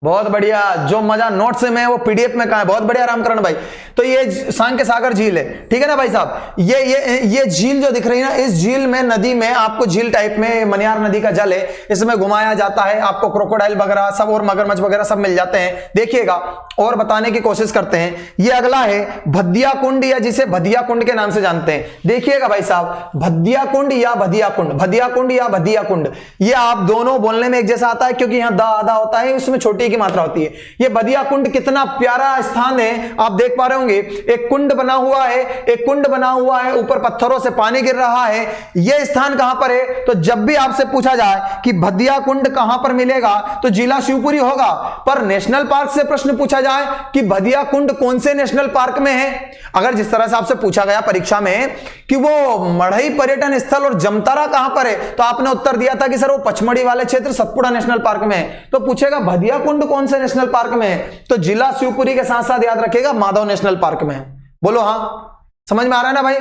बहुत बढ़िया। जो मजा नोट्स में है वो पीडीएफ में कहां है? बहुत बढ़िया रामकरण भाई। तो ये सांख्य सागर झील है, ठीक है ना भाई साहब। ये झील जो दिख रही है ना, इस झील में, नदी में आपको झील टाइप में मनियार नदी का जल है, इसमें घुमाया जाता है, आपको क्रोकोडाइल वगैरह सब और मगरमच्छ वगैरह सब मिल जाते हैं। देखिएगा और बताने की कोशिश करते हैं। ये अगला है भदिया कुंड, या जिसे भदिया कुंड के नाम से जानते हैं। देखिएगा भाई साहब, भदिया कुंड या भदिया कुंड, भदिया कुंड या भदिया कुंड, ये आप दोनों बोलने में एक जैसा आता है, क्योंकि यहाँ दा आधा होता है, उसमें छोटी की मात्रा होती है। ये भदिया कुंड कितना प्यारा स्थान है, आप देख पा रहे होंगे। एक कुंड बना हुआ है, एक कुंड बना हुआ है, ऊपर पत्थरों से पानी गिर रहा है। यह स्थान कहां पर है? तो जब भी आपसे पूछा जाए कि भदिया कुंड कहां पर मिलेगा, तो जिला शिवपुरी होगा। पर नेशनल पार्क से प्रश्न पूछा जाए कि भदिया कुंड कौन से नेशनल पार्क में है, अगर जिस तरह से आपसे पूछा गया परीक्षा में कि वो मढ़ई पर्यटन स्थल और जमतारा कहां पर है, तो आपने उत्तर दिया था कि सर वो पचमढ़ी वाले क्षेत्र सतपुड़ा नेशनल पार्क में है। तो पूछेगा भदिया कुंड कौन से नेशनल पार्क में है, तो जिला शिवपुरी के साथ साथ याद रखिएगा माधव नेशनल पार्क में है। बोलो हाँ, समझ में आ रहा है ना भाई?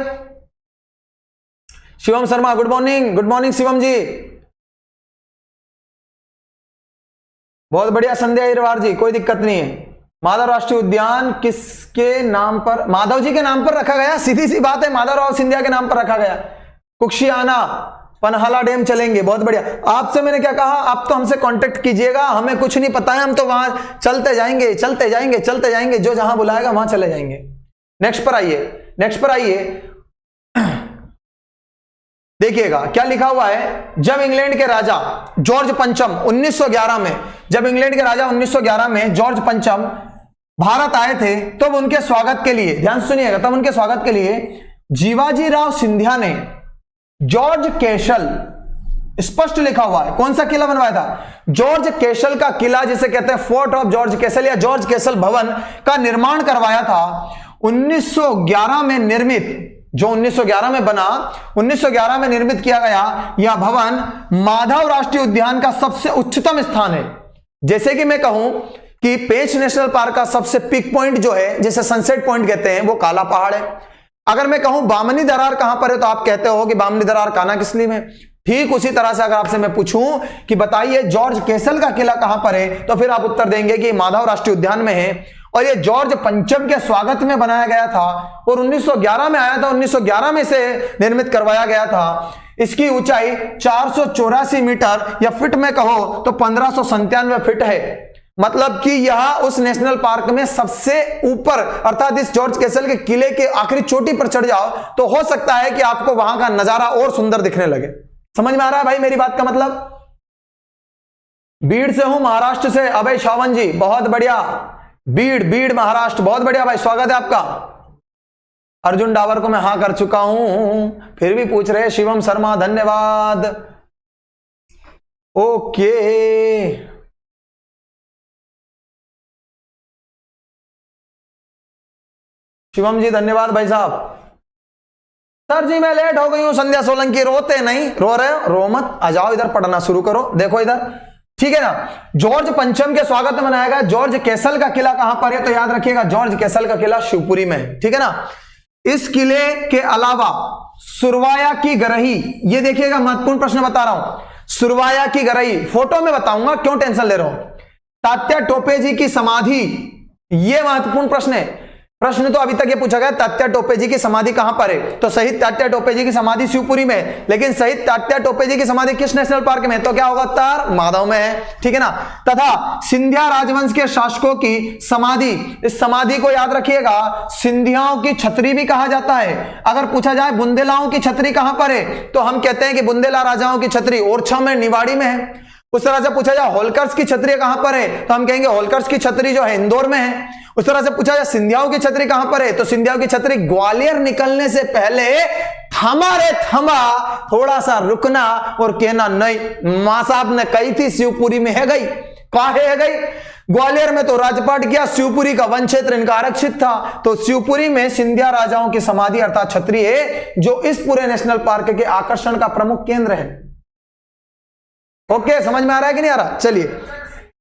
Shivam Sharma, good morning, good morning Shivam ji, बहुत बढ़िया। संध्या अहिरवार जी, कोई दिक्कत नहीं है। माधव राष्ट्रीय उद्यान किसके नाम पर? माधव जी के नाम पर रखा गया, सीधी सी बात है, माधवराव सिंधिया के नाम पर रखा गया। कुक्षियाना, पनहाला डैम चलेंगे, बहुत बढ़िया। आपसे मैंने क्या कहा, आप तो हमसे कांटेक्ट कीजिएगा, हमें कुछ नहीं पता है, हम तो वहां चलते जाएंगे, चलते जाएंगे, चलते जाएंगे, जो जहां बुलाएगा वहां चले जाएंगे। नेक्स्ट पर आइए, नेक्स्ट पर आइए। देखिएगा क्या लिखा हुआ है। जब इंग्लैंड के राजा जॉर्ज पंचम 1911 में, जब इंग्लैंड के राजा 1911 में जॉर्ज पंचम भारत आए थे, तब उनके स्वागत के लिए, ध्यान सुनिएगा, तब उनके स्वागत के लिए जीवाजीराव सिंधिया ने जॉर्ज कैसल, स्पष्ट लिखा हुआ है, कौन सा किला बनवाया था? जॉर्ज कैसल का किला, जिसे कहते हैं फोर्ट ऑफ जॉर्ज कैसल या जॉर्ज कैसल भवन का निर्माण करवाया था। 1911 में निर्मित, जो 1911 में बना, 1911 में निर्मित किया गया यह भवन माधव राष्ट्रीय उद्यान का सबसे उच्चतम स्थान है। जैसे कि मैं कहूं कि पेंच नेशनल पार्क का सबसे पीक पॉइंट जो है, जैसे सनसेट पॉइंट कहते हैं, वो काला पहाड़ है। अगर मैं कहूं बामनी दरार कहां पर है, तो आप कहते हो कि बामनी दरार कान्हा किस्ली में। ठीक उसी तरह से अगर आपसे मैं पूछूं कि बताइए जॉर्ज कैसल का किला कहां पर है, तो फिर आप उत्तर देंगे कि माधव राष्ट्रीय उद्यान में है। और ये जॉर्ज पंचम के स्वागत में बनाया गया था और 1911 में आया था, 1911 में से निर्मित करवाया गया था। इसकी ऊंचाई 484 मीटर या फिट में कहो तो 1597 फिट है। मतलब कि यह उस नेशनल पार्क में सबसे ऊपर, अर्थात इस जॉर्ज कैसल के किले के आखिरी चोटी पर चढ़ जाओ तो हो सकता है कि आपको वहां का नजारा और सुंदर दिखने लगे। समझ में आ रहा है भाई मेरी बात का मतलब? बीड़ से हूं, महाराष्ट्र से अभय शावन जी, बहुत बढ़िया। बीड़ महाराष्ट्र, बहुत बढ़िया भाई, स्वागत है आपका। अर्जुन डावर को मैं हां कर चुका हूं, फिर भी पूछ रहे शिवम शर्मा, धन्यवाद। ओके, शिवम जी धन्यवाद भाई साहब। सर जी मैं लेट हो गई हूं, संध्या सोलंकी। रोते नहीं, रो रहे हो, रो मत, आ जाओ इधर, पढ़ना शुरू करो। देखो इधर, ठीक है ना। जॉर्ज पंचम के स्वागत में बनाया गया। जॉर्ज कैसल का किला कहां पर है, तो याद रखिएगा जॉर्ज कैसल का किला शिवपुरी में है, ठीक है ना। इस किले के अलावा सुरवाया की गरही, ये देखिएगा महत्वपूर्ण प्रश्न बता रहा हूं। सुरवाया की गरई, फोटो में बताऊंगा, क्यों टेंशन ले रहा हूं। तात्या टोपे जी की समाधि, यह महत्वपूर्ण प्रश्न है। प्रश्न तो अभी तक ये पूछा गया तात्या टोपे जी की समाधि कहां पर है, तो सही तात्या टोपे जी की समाधि शिवपुरी में है, लेकिन सही तात्या टोपे जी की समाधि किस नेशनल पार्क में है, तो क्या होगा उत्तर माधव में है, ठीक है ना। तथा सिंधिया राजवंश के शासकों की समाधि, इस समाधि को याद रखिएगा, सिंधियाओं की छतरी भी कहा जाता है। अगर पूछा जाए बुंदेलाओं की छतरी कहां पर है, तो हम कहते हैं कि बुंदेला राजाओं की छतरी ओरछा में, निवाड़ी में है। उस तरह से पूछा जाए होलकर्स की छतरी कहां पर है, तो हम कहेंगे होलकर्स की छतरी जो है इंदौर में है। उस तरह से पूछा जाए सिंधियाओं की छतरी कहां पर है, तो सिंधियाओं की छतरी ग्वालियर निकलने से पहले थमा रे थमा, थोड़ा सा रुकना और कहना नहीं, मां साहब ने कही थी शिवपुरी में है गई, काहे है गई, ग्वालियर में तो राजपाट किया, शिवपुरी का वन क्षेत्र इनका आरक्षित था, तो शिवपुरी में सिंधिया राजाओं की समाधि अर्थात छतरी है, जो इस पूरे नेशनल पार्क के आकर्षण का प्रमुख केंद्र है। ओके, समझ में आ रहा है कि नहीं आ रहा। चलिए,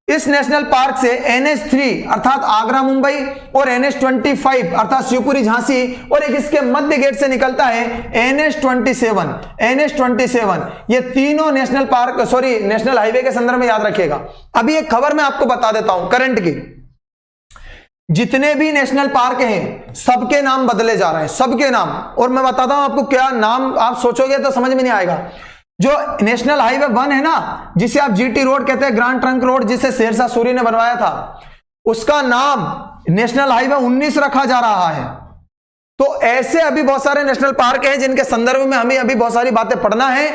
इस नेशनल पार्क से NH3 अर्थात आगरा मुंबई और NH25 अर्थात शिवपुरी झांसी और एक इसके मध्य गेट से निकलता है NH27। ये तीनों नेशनल पार्क नेशनल हाईवे के संदर्भ में याद रखिएगा। अभी एक खबर मैं आपको बता देता हूं करंट की, जितने भी नेशनल पार्क हैं सबके नाम बदले जा रहे हैं, सबके नाम। और मैं बताता हूं आपको क्या नाम, आप सोचोगे तो समझ में नहीं आएगा। जो नेशनल हाईवे 1 है ना, जिसे आप GT रोड कहते हैं, ग्रांड ट्रंक रोड, जिसे शेरशाह सूरी ने बनवाया था, उसका नाम नेशनल हाईवे 19 रखा जा रहा है। तो ऐसे अभी बहुत सारे नेशनल पार्क हैं जिनके संदर्भ में हमें अभी बहुत सारी बातें पढ़ना है,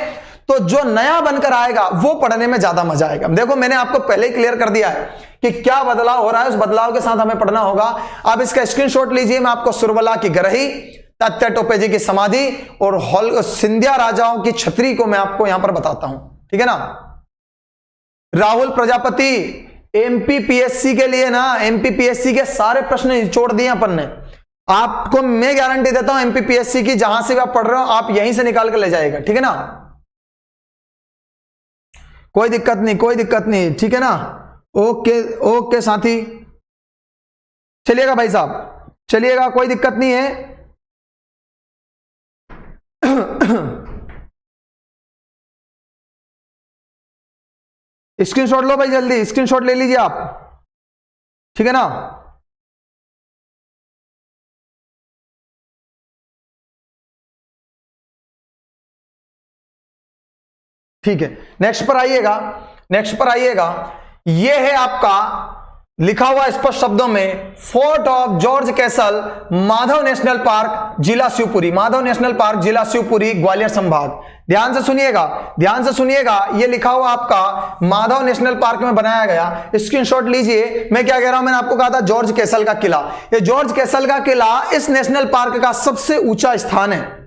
तो जो नया बनकर आएगा वो पढ़ने में ज्यादा मजा आएगा। देखो, मैंने आपको पहले ही क्लियर कर दिया है कि क्या बदलाव हो रहा है, उस बदलाव के साथ हमें पढ़ना होगा। आप इसका स्क्रीनशॉट लीजिए, मैं आपको सुरबला की गरही, तात्या टोपे जी की समाधि और सिंधिया राजाओं की छतरी को मैं आपको यहां पर बताता हूं, ठीक है ना। राहुल प्रजापति, MPPSC के लिए ना, MPPSC के सारे प्रश्न निचोड़ दिए अपन ने। आपको मैं गारंटी देता हूं MPPSC की, जहां से भी आप पढ़ रहे हो आप यहीं से निकाल कर ले जाएगा, ठीक है ना। कोई दिक्कत नहीं, कोई दिक्कत नहीं, ठीक है ना। ओके ओके साथी, चलिएगा भाई साहब, चलिएगा, कोई दिक्कत नहीं है। स्क्रीनशॉट लो भाई, जल्दी स्क्रीनशॉट ले लीजिए आप, ठीक है ना। ठीक है, नेक्स्ट पर आइएगा, नेक्स्ट पर आइएगा। यह है आपका लिखा हुआ स्पष्ट शब्दों में, fort of George castle, Madhav national park, जिला शिवपुरी, माधव नेशनल पार्क, जिला शिवपुरी, ग्वालियर संभाग। ध्यान से सुनिएगा, ध्यान से सुनिएगा, यह लिखा हुआ आपका माधव नेशनल पार्क में बनाया गया। स्क्रीनशॉट लीजिए, मैं क्या कह रहा हूं, मैंने आपको कहा था जॉर्ज कैसल का किला। यह जॉर्ज कैसल का किला इस नेशनल पार्क का सबसे ऊंचा स्थान है।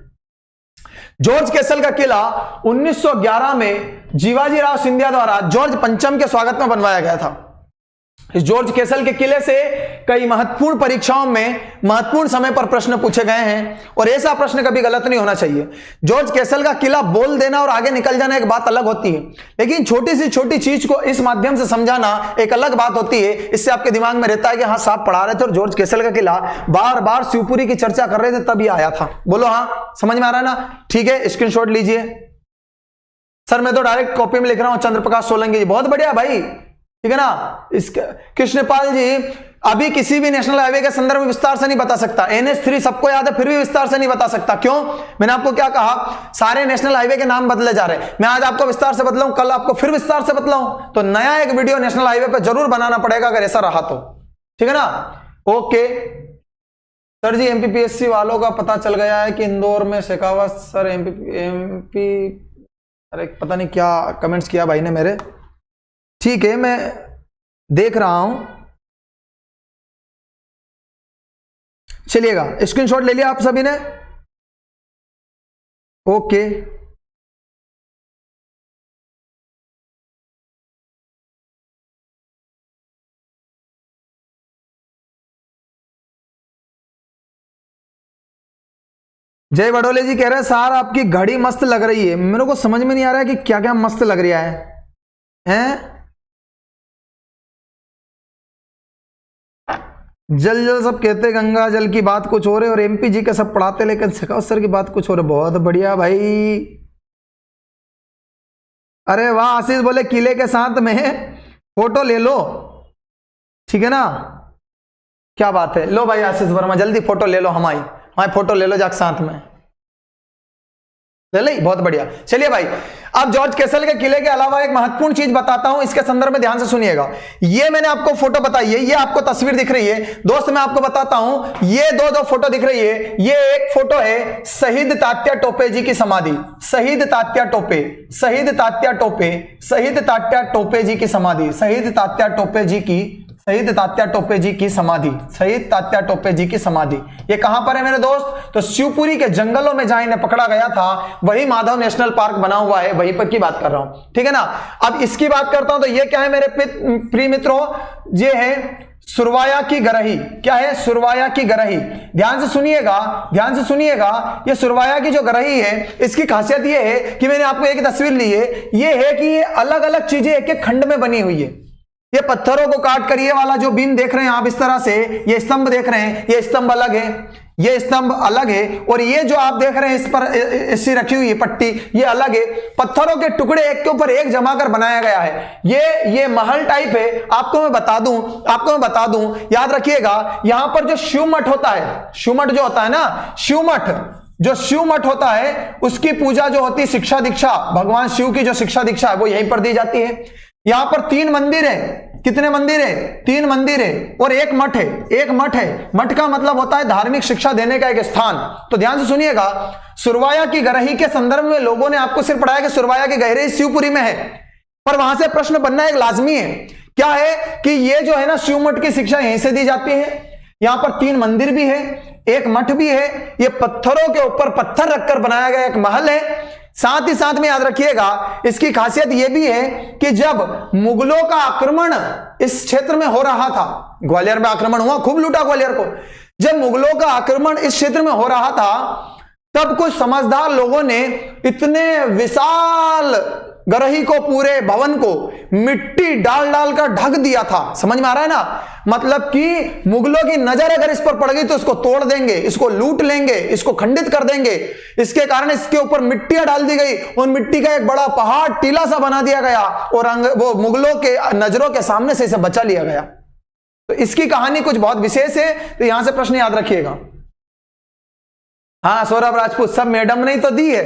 जॉर्ज कैसल का किला 1911 में जीवाजीराव सिंधिया द्वारा जॉर्ज पंचम के स्वागत में बनवाया गया था। इस जॉर्ज कैसल के किले से कई महत्वपूर्ण परीक्षाओं में महत्वपूर्ण समय पर प्रश्न पूछे गए हैं, और ऐसा प्रश्न कभी गलत नहीं होना चाहिए। जॉर्ज कैसल का किला बोल देना और आगे निकल जाना एक बात अलग होती है, लेकिन छोटी सी छोटी चीज को इस माध्यम से समझाना एक अलग बात होती है। इससे आपके दिमाग में रहता है कि हाँ साहब पढ़ा रहे थे और जॉर्ज कैसल का किला बार बार शिवपुरी की चर्चा कर रहे थे तब ये आया था। बोलो हाँ, समझ में आ रहा है ना। ठीक है, स्क्रीनशॉट लीजिए। सर मैं तो डायरेक्ट कॉपी में लिख रहा हूं, चंद्रप्रकाश सोलंकी जी, बहुत बढ़िया भाई, ठीक है ना। कृष्णपाल जी, अभी किसी भी नेशनल हाईवे के संदर्भ में विस्तार से नहीं बता सकता। NH3 सबको याद है, फिर भी विस्तार से नहीं बता सकता। क्यों? मैंने आपको क्या कहा, सारे नेशनल हाईवे के नाम बदले जा रहे हैं। मैं आज आपको विस्तार से बदलाऊं, कल आपको फिर विस्तार से बदलाऊं, तो नया एक वीडियो नेशनल हाईवे पर जरूर बनाना पड़ेगा अगर ऐसा रहा तो, ठीक है ना। ओके सर जी, MPPSC वालों का पता चल गया है कि इंदौर में शेखावत सर MP अरे पता नहीं क्या कमेंट्स किया भाई ने मेरे। ठीक है, मैं देख रहा हूं, चलिएगा स्क्रीनशॉट ले लिया आप सभी ने। ओके, जय बडोले जी कह रहे हैं सर आपकी घड़ी मस्त लग रही है। मेरे को समझ में नहीं आ रहा है कि क्या क्या मस्त लग रहा है, हैं? जल जल सब कहते गंगा जल की बात कुछ हो रही और MP जी के सब पढ़ाते, लेकिन शेखावत सर की बात कुछ हो रही। बहुत बढ़िया भाई, अरे वाह आशीष बोले किले के साथ में फोटो ले लो, ठीक है ना, क्या बात है। लो भाई आशीष वर्मा जल्दी फोटो ले लो, हमारी फोटो ले लो जाके साथ में ले ली, बहुत बढ़िया। चलिए भाई, अब जॉर्ज कैसल के किले के अलावा एक महत्वपूर्ण चीज बताता हूं, इसके संदर्भ में ध्यान से सुनिएगा। ये मैंने आपको फोटो बताई है, ये आपको तस्वीर दिख रही है दोस्त, मैं आपको बताता हूं, ये दो फोटो दिख रही है। ये एक फोटो है शहीद तात्या टोपे जी की समाधि, शहीद तात्या टोपे, शहीद तात्या टोपे, शहीद तात्या टोपे जी की समाधि, शहीद तात्या टोपे जी की, शहीद तात्या टोपे जी की समाधि, शहीद तात्या टोपे जी की समाधि। ये कहां पर है मेरे दोस्त? तो शिवपुरी के जंगलों में जहां इन्हें पकड़ा गया था, वही माधव नेशनल पार्क बना हुआ है, वहीं पर की बात कर रहा हूं, ठीक है ना। अब इसकी बात करता हूं तो ये क्या है मेरे प्रिय मित्रों, ये है सुरवाया की गरही। क्या है? सुरवाया की गरही। ध्यान से सुनिएगा, ध्यान से सुनिएगा, ये सुरवाया की जो गरही है, इसकी खासियत ये है कि मैंने आपको एक तस्वीर ली है, ये है कि ये अलग अलग चीजें एक एक खंड में बनी हुई है। ये पत्थरों को काट कर ये वाला जो बीम देख रहे हैं आप इस तरह से, ये स्तंभ देख रहे हैं, ये स्तंभ अलग है, ये स्तंभ अलग है, और ये जो आप देख रहे हैं इस पर ऐसी रखी हुई है पट्टी, ये अलग है। पत्थरों के टुकड़े एक के ऊपर एक जमा कर बनाया गया है। ये महल टाइप है। आपको मैं बता दूं, याद रखिएगा, यहां पर जो शिव मठ होता है, शिव मठ जो होता है ना, शिव मठ होता है, उसकी पूजा जो होती है, शिक्षा दीक्षा, भगवान शिव की जो शिक्षा दीक्षा है वो यहीं पर दी जाती है। यहां पर 3 मंदिर है। कितने मंदिर है? 3 मंदिर है और एक मठ है, एक मठ है। मठ का मतलब होता है धार्मिक शिक्षा देने का एक स्थान। तो ध्यान से सुनिएगा, सुरवाया की गरही के संदर्भ में लोगों ने आपको सिर्फ पढ़ाया कि सुरवाया की गहरी शिवपुरी में है, पर वहां से प्रश्न बनना एक लाजमी है। क्या है कि ये जो है ना शिव मठ की शिक्षा यहीं से दी जाती है। यहां पर 3 मंदिर भी है, एक मठ भी है, ये पत्थरों के ऊपर पत्थर रखकर बनाया गया एक महल है। साथ ही साथ में याद रखिएगा, इसकी खासियत यह भी है कि जब मुगलों का आक्रमण इस क्षेत्र में हो रहा था, ग्वालियर में आक्रमण हुआ, खूब लूटा ग्वालियर को, जब मुगलों का आक्रमण इस क्षेत्र में हो रहा था, तब कुछ समझदार लोगों ने इतने विशाल गरही को, पूरे भवन को मिट्टी डाल डाल कर ढक दिया था। समझ में आ रहा है ना? मतलब कि मुगलों की नजर अगर इस पर पड़ गई तो इसको तोड़ देंगे, इसको लूट लेंगे, इसको खंडित कर देंगे। इसके कारण इसके ऊपर मिट्टियां डाल दी गई और मिट्टी का एक बड़ा पहाड़, टीला सा बना दिया गया और वो मुगलों के नजरों के सामने से इसे बचा लिया गया। तो इसकी कहानी कुछ बहुत विशेष है, तो यहां से प्रश्न याद रखिएगा। हाँ सौरभ राजपूत, सब मैडम ने तो दी है,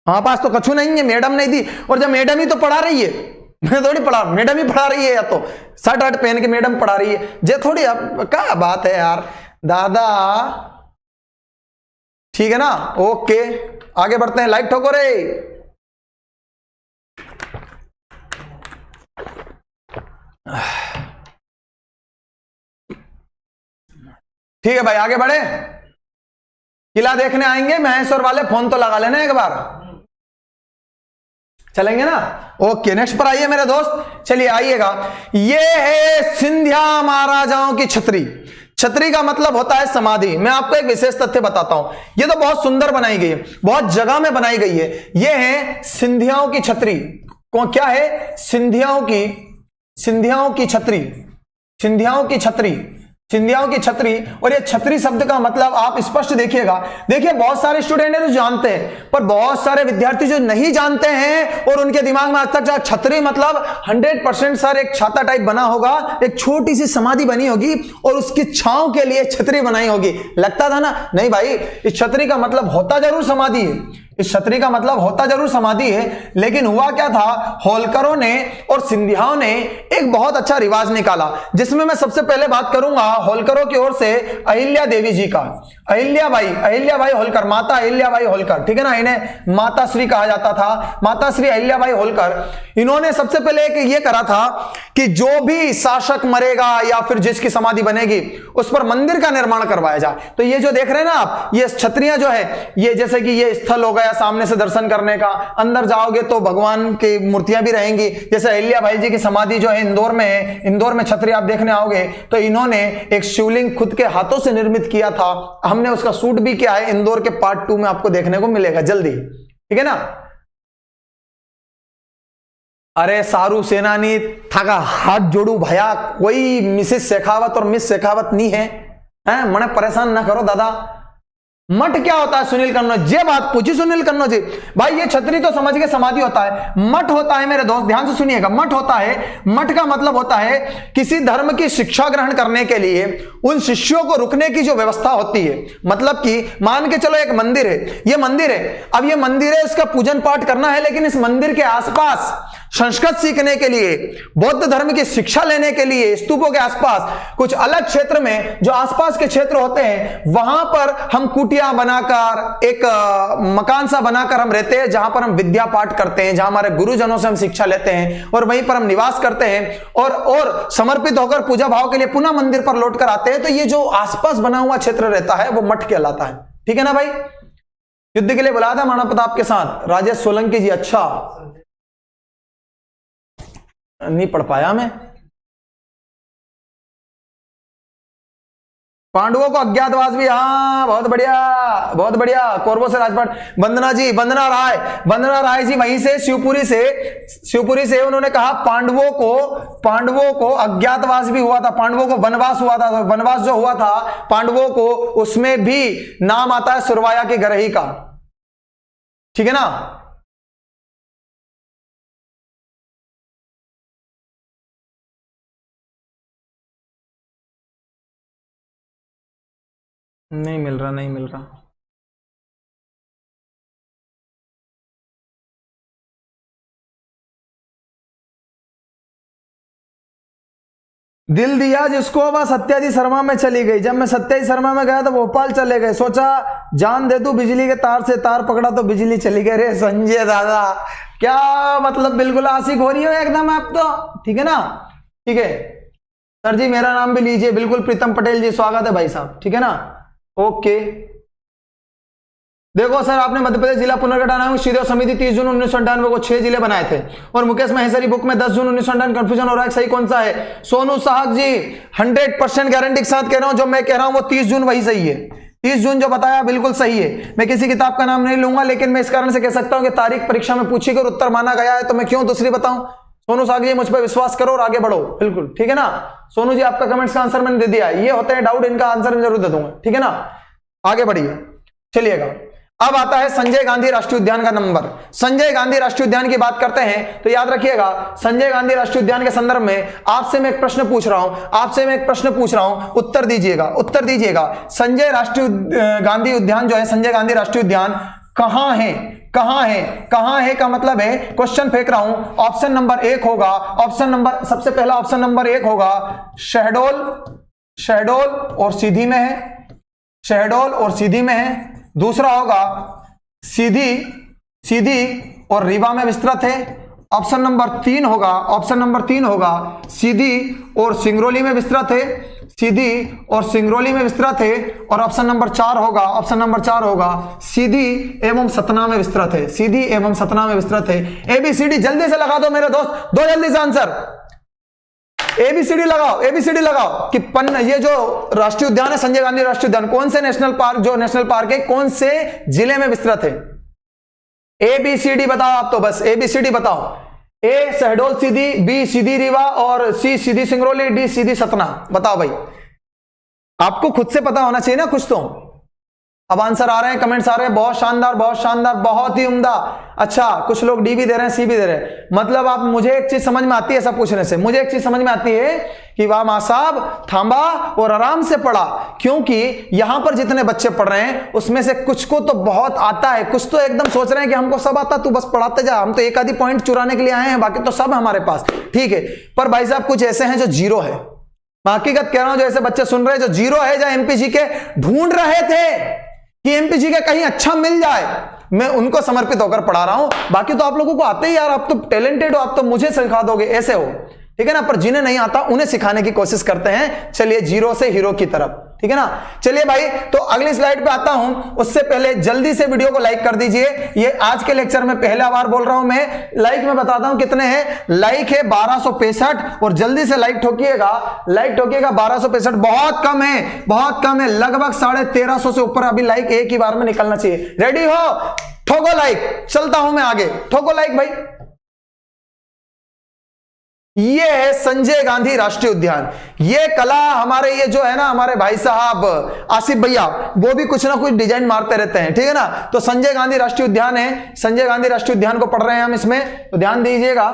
हमारे पास तो कछु नहीं है, मैडम नहीं दी। और जब मैडम ही तो पढ़ा रही है, मैं थोड़ी पढ़ा, मैडम ही पढ़ा रही है, या तो शर्ट हट पहन के मैडम पढ़ा रही है, जे थोड़ी। अब क्या बात है यार दादा, ठीक है ना? ओके आगे बढ़ते हैं, लाइक ठोको रे। ठीक है भाई आगे बढ़े, किला देखने आएंगे, महेश्वर वाले फोन तो लगा लेना एक बार, चलेंगे ना? ओके नेक्स्ट पर आइए मेरे दोस्त, चलिए आइएगा। ये है सिंधिया महाराजाओं की छतरी। छतरी का मतलब होता है समाधि। मैं आपको एक विशेष तथ्य बताता हूं, ये तो बहुत सुंदर बनाई गई है, बहुत जगह में बनाई गई है। ये है सिंधियाओं की छतरी। क्या है? सिंधियाओं की छतरी, सिंधियाओं की छतरी, सिंधियाओं की छतरी। और ये छतरी शब्द का मतलब आप स्पष्ट देखिएगा। देखिए बहुत सारे स्टूडेंट हैं जो जानते हैं, पर बहुत सारे विद्यार्थी जो नहीं जानते हैं और उनके दिमाग में आज तक छतरी मतलब 100% सर एक छाता टाइप बना होगा, एक छोटी सी समाधि बनी होगी और उसकी छांव के लिए छतरी बनाई होगी, लगता था ना? नहीं भाई, इस छतरी का मतलब होता जरूर समाधि है, इस छतरी का मतलब होता जरूर समाधि है, लेकिन हुआ क्या था, होलकरों ने और सिंधियाओं ने एक बहुत अच्छा रिवाज निकाला, जिसमें मैं सबसे पहले बात करूंगा होलकरों की ओर से अहिल्या देवी जी का। अहिल्याबाई होलकर, माता अहिल्याबाई होलकर, ठीक है ना? इन्हें माता श्री कहा जाता था, माता श्री अहिल्याबाई होलकर। इन्होंने सबसे पहले एक ये करा था कि जो भी शासक मरेगा या फिर जिसकी समाधि बनेगी उस पर मंदिर का निर्माण करवाया जाए। तो ये जो देख रहे हैं ना आप, ये छतरियां जो है, ये जैसे कि ये स्थल हो गया सामने से दर्शन करने का, अंदर जाओगे तो भगवान की मूर्तियां भी रहेंगी। जैसे अहिल्याबाई जी की समाधि जो है इंदौर में है, इंदौर में छतरी आप देखने आओगे तो इन्होंने एक शिवलिंग खुद के हाथों से निर्मित किया था, हमने उसका शूट भी किया है, इंदौर के पार्ट 2 में आपको देखने को मिलेगा जल्दी, ठीक है ना? अरे सारू सेनानी थाका हाथ जोड़ू भैया, कोई मिसेस शेखावत और मिस शेखावत नहीं है, मने परेशान ना करो दादा। मठ क्या होता है सुनील कन्नौज? ये बात पूछी सुनील कन्नौज जी। भाई ये छतरी तो समझ के समाधि होता है, मठ होता है मेरे दोस्त, ध्यान से सुनिएगा। मठ होता है, मठ का मतलब होता है किसी धर्म की शिक्षा ग्रहण करने के लिए उन शिष्यों को रुकने की जो व्यवस्था होती है। मतलब कि मान के चलो एक मंदिर है, ये मंदिर है, अब ये मंदिर है, उसका पूजन पाठ करना है, लेकिन इस मंदिर के आसपास संस्कृत सीखने के लिए, बौद्ध धर्म की शिक्षा लेने के लिए स्तूपों के आसपास कुछ अलग क्षेत्र में जो आसपास के क्षेत्र होते हैं, वहां पर हम कुटिया बनाकर एक मकान सा बनाकर हम रहते हैं, जहां पर हम विद्या पाठ करते हैं, जहां हमारे गुरुजनों से हम शिक्षा लेते हैं और वहीं पर हम निवास करते हैं और समर्पित होकर पूजा भाव के लिए पुनः मंदिर पर लौट कर आते हैं। तो ये जो आसपास बना हुआ क्षेत्र रहता है वो मठ कहलाता है। ठीक है ना भाई? युद्ध के लिए बुलाया था महाराणा प्रताप के साथ राजेश सोलंकी जी। अच्छा, नहीं पढ़ पाया मैं। पांडवों को अज्ञातवास भी, हाँ बहुत बढ़िया बहुत बढ़िया। कौरवों से राजपाट, वंदना जी, वंदना राय जी वहीं से शिवपुरी से उन्होंने कहा पांडवों को अज्ञातवास भी हुआ था, पांडवों को वनवास हुआ था। वनवास जो हुआ था पांडवों को, उसमें भी नाम आता है सुरवाया की गरही का। ठीक है ना? नहीं मिल रहा। दिल दिया जिसको वह सत्याजी शर्मा में चली गई। जब मैं सत्याजी शर्मा में गया तो भोपाल चले गए, सोचा जान दे दूं बिजली के तार से, तार पकड़ा तो बिजली चली गई। रे संजय दादा, क्या मतलब, बिल्कुल आशिक हो रही हो एकदम आप तो। ठीक है ना? ठीक है सर जी, मेरा नाम भी लीजिए, बिल्कुल प्रीतम पटेल जी, स्वागत है भाई साहब। ठीक है ना? ओके, देखो सर, आपने मध्य प्रदेश जिला पुनर्गठन आयोग सीधे समिति 30 जून 1998 को 6 जिले बनाए थे और मुकेश महेश्वरी बुक में 10 जून 1998। कंफ्यूजन हो रहा है, सही कौन सा है? सोनू साहब जी 100% गारंटी के साथ कह रहा हूं, जो मैं कह रहा हूं वो 30 जून वही सही है। 30 जून जो बताया बिल्कुल सही है। मैं किसी किताब का नाम नहीं लूंगा, लेकिन मैं इस कारण से कह सकता हूं कि तारीख परीक्षा में पूछी गई और उत्तर माना गया है, तो मैं क्यों दूसरी बताऊं। सोनू साहब जी मुझ पर विश्वास करो और आगे बढ़ो, बिल्कुल। ठीक है ना? सोनू जी आपका कमेंट्स का आंसर मैंने दे दिया। ये होते हैं डाउट, इनका आंसर मैं जरूर दे दूंगा। ठीक है ना? आगे बढ़िए, चलिएगा। अब आता है संजय गांधी राष्ट्रीय उद्यान का नंबर। संजय गांधी राष्ट्रीय उद्यान की बात करते हैं तो याद रखिएगा, संजय गांधी राष्ट्रीय उद्यान के संदर्भ में आपसे मैं एक प्रश्न पूछ रहा हूं, उत्तर दीजिएगा। संजय राष्ट्रीय गांधी उद्यान जो है, संजय गांधी राष्ट्रीय उद्यान कहां है का मतलब है, क्वेश्चन फेंक रहा हूं। ऑप्शन नंबर 1 होगा, सबसे पहला ऑप्शन नंबर 1 होगा शहडोल और सीधी में है। दूसरा होगा सीधी और रीवा में विस्तृत है। ऑप्शन नंबर 3 होगा सीधी और सिंगरौली में विस्तृत है। और ऑप्शन नंबर 4 होगा सीधी एवं सतना में विस्तृत है। एबीसीडी जल्दी से लगा दो मेरे दोस्त, दो जल्दी से आंसर। एबीसीडी लगाओ कि ये जो राष्ट्रीय उद्यान है, संजय गांधी राष्ट्रीय उद्यान, कौन से नेशनल पार्क है, कौन से जिले में विस्तृत है? एबीसीडी बताओ आप तो, बस एबीसीडी बताओ। ए शहडोल सीधी, बी सीधी रीवा और सी सीधी सिंगरौली, डी सीधी सतना। बताओ भाई, आपको खुद से पता होना चाहिए ना कुछ तो। अब आंसर आ रहे हैं, कमेंट्स आ रहे हैं, बहुत शानदार, बहुत ही उम्दा। अच्छा, कुछ लोग डी भी दे रहे हैं, सी भी दे रहे हैं। मतलब आप, मुझे एक चीज समझ में आती है ऐसा पूछने से, मुझे एक चीज समझ में आती है कि वाह मां साहब, थांबा और आराम से पढ़ा, क्योंकि यहां पर जितने बच्चे पढ़ रहे हैं उसमें से कुछ को तो बहुत आता है, कुछ तो एकदम सोच रहे हैं कि हमको सब आता, तू बस पढ़ाते जा, हम तो एक आधी पॉइंट चुराने के लिए आए हैं, बाकी तो सब हमारे पास। ठीक है, पर भाई साहब कुछ ऐसे हैं जो जीरो है। मैं हकीकत कह रहा हूं, जो ऐसे बच्चे सुन रहे हैं जो जीरो है, जो एमपीजी के ढूंढ रहे थे कि एमपीजी का कहीं अच्छा मिल जाए, मैं उनको समर्पित होकर पढ़ा रहा हूं। बाकी तो आप लोगों को आते ही यार, आप तो टैलेंटेड हो, आप तो मुझे सिखा दोगे, ऐसे हो। ठीक है ना? पर जिन्हें नहीं आता उन्हें सिखाने की कोशिश करते हैं। चलिए जीरो से हीरो की तरफ। ठीक है ना? चलिए भाई, तो अगली स्लाइड पे आता हूं, उससे पहले जल्दी से वीडियो को लाइक कर दीजिए। ये आज के लेक्चर में पहला बार बोल रहा हूं मैं, लाइक में बताता हूं कितने हैं। लाइक है 1265 और जल्दी से लाइक ठोकिएगा 1265। बहुत कम है, लगभग 1350 से ऊपर अभी लाइक एक ही बार में निकलना चाहिए। रेडी हो? ठोको लाइक, चलता हूं मैं आगे, ठोको लाइक भाई। ये है संजय गांधी राष्ट्रीय उद्यान। ये कला हमारे ये जो है ना हमारे भाई साहब आसिफ भैया वो भी कुछ ना कुछ डिजाइन मारते रहते हैं, ठीक है ना। तो संजय गांधी राष्ट्रीय उद्यान है, संजय गांधी राष्ट्रीय उद्यान को पढ़ रहे हैं हम इसमें, तो ध्यान दीजिएगा।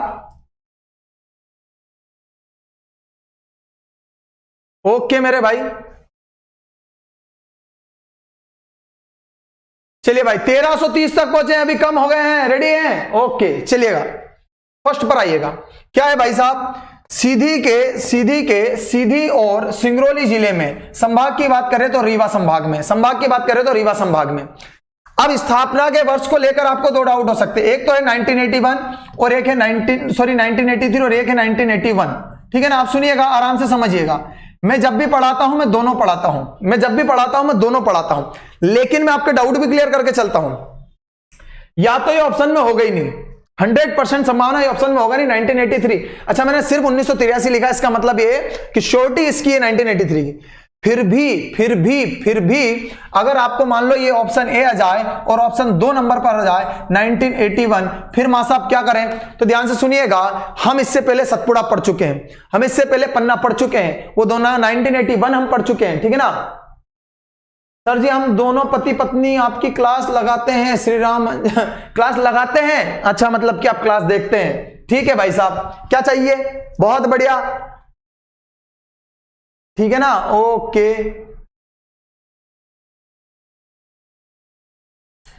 ओके मेरे भाई, चलिए भाई 1330 तक पहुंचे हैं, अभी कम हो गए हैं, रेडी हैं? ओके चलिएगा, फर्स्ट पर आइएगा। क्या है भाई साहब? सीधी और सिंगरौली जिले में, संभाग की बात करें तो रीवा संभाग में, संभाग की बात करें तो रीवा संभाग में। अब स्थापना के वर्ष को लेकर आपको दो डाउट हो सकते हैं, एक तो है 1981 और एक है 1983 और एक है 1981, ठीक है ना। आप सुनिएगा, आराम से समझिएगा। मैं जब भी पढ़ाता हूं मैं दोनों पढ़ाता हूं, मैं जब भी पढ़ाता हूं मैं दोनों पढ़ाता हूं, लेकिन मैं आपके डाउट भी क्लियर करके चलता हूं। या तो ये ऑप्शन में होगा ही नहीं, 100% संभावना ये ऑप्शन में होगा नहीं 1983। अच्छा मैंने सिर्फ 1983 लिखा, इसका मतलब ये कि श्योरिटी इसकी है 1983 की। फिर भी अगर आपको मान लो ये ऑप्शन ए आ जाए और ऑप्शन 2 नंबर पर आ जाए 1981, फिर मां साहब क्या करें? तो ध्यान से सुनिएगा, हम इससे पहले सतपुड़ा पढ़ चुके हैं, हम इससे पहले पन्ना पढ़ चुके हैं, वो दोनों 1981 हम पढ़ चुके हैं, ठीक है ना। सर जी हम दोनों पति पत्नी आपकी क्लास लगाते हैं, श्री राम क्लास लगाते हैं, अच्छा मतलब कि आप क्लास देखते हैं, ठीक है भाई साहब। क्या चाहिए? बहुत बढ़िया, ठीक है ना, ओके।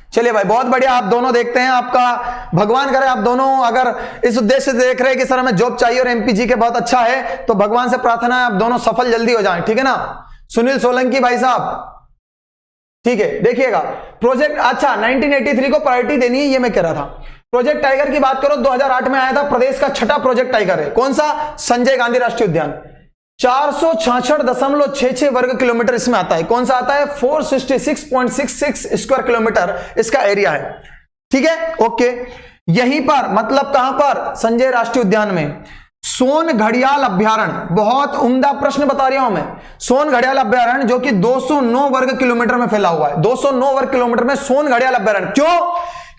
चलिए भाई बहुत बढ़िया, आप दोनों देखते हैं, आपका भगवान करे आप दोनों अगर इस उद्देश्य से देख रहे हैं कि सर हमें जॉब चाहिए और एमपीजी के बहुत अच्छा है, तो भगवान से प्रार्थना है आप दोनों सफल जल्दी हो जाएं, ठीक है ना। सुनील सोलंकी भाई साहब, ठीक है, देखिएगा प्रोजेक्ट, अच्छा 1983 को प्रायोरिटी देनी है, ये मैं कह रहा था। प्रोजेक्ट टाइगर की बात करो 2008 में आया था, प्रदेश का 6ठा प्रोजेक्ट टाइगर है, कौन सा? संजय गांधी राष्ट्रीय उद्यान। 466.66 वर्ग किलोमीटर इसमें आता है, कौन सा आता है? 466.66 स्क्वायर किलोमीटर इसका एरिया है, ठीक है, ओके। यहीं पर मतलब कहां पर? संजय राष्ट्रीय उद्यान में सोन घड़ियाल अभ्यारण्य, बहुत उम्दा प्रश्न बता रहा हूं मैं। सोन घड़ियाल अभ्यारण्य जो कि 209 वर्ग किलोमीटर में फैला हुआ है, 209 वर्ग किलोमीटर में सोन घड़ियाल अभ्यारण्य। क्यों?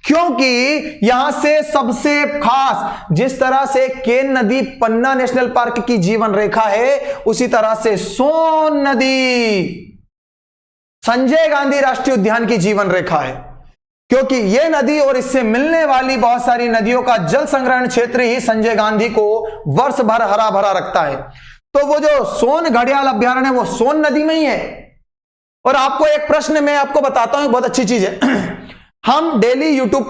क्योंकि यहां से सबसे खास, जिस तरह से केन नदी पन्ना नेशनल पार्क की जीवन रेखा है, उसी तरह से सोन नदी संजय गांधी राष्ट्रीय उद्यान की जीवन रेखा है, क्योंकि यह नदी और इससे मिलने वाली बहुत सारी नदियों का जल संग्रहण क्षेत्र ही संजय गांधी को वर्ष भर हरा भरा रखता है। तो वो जो सोन घड़ियाल अभ्यारण्य है वो सोन नदी में ही है। और आपको एक प्रश्न मैं आपको बताता हूं, बहुत अच्छी चीज है। हम डेली यूट्यूब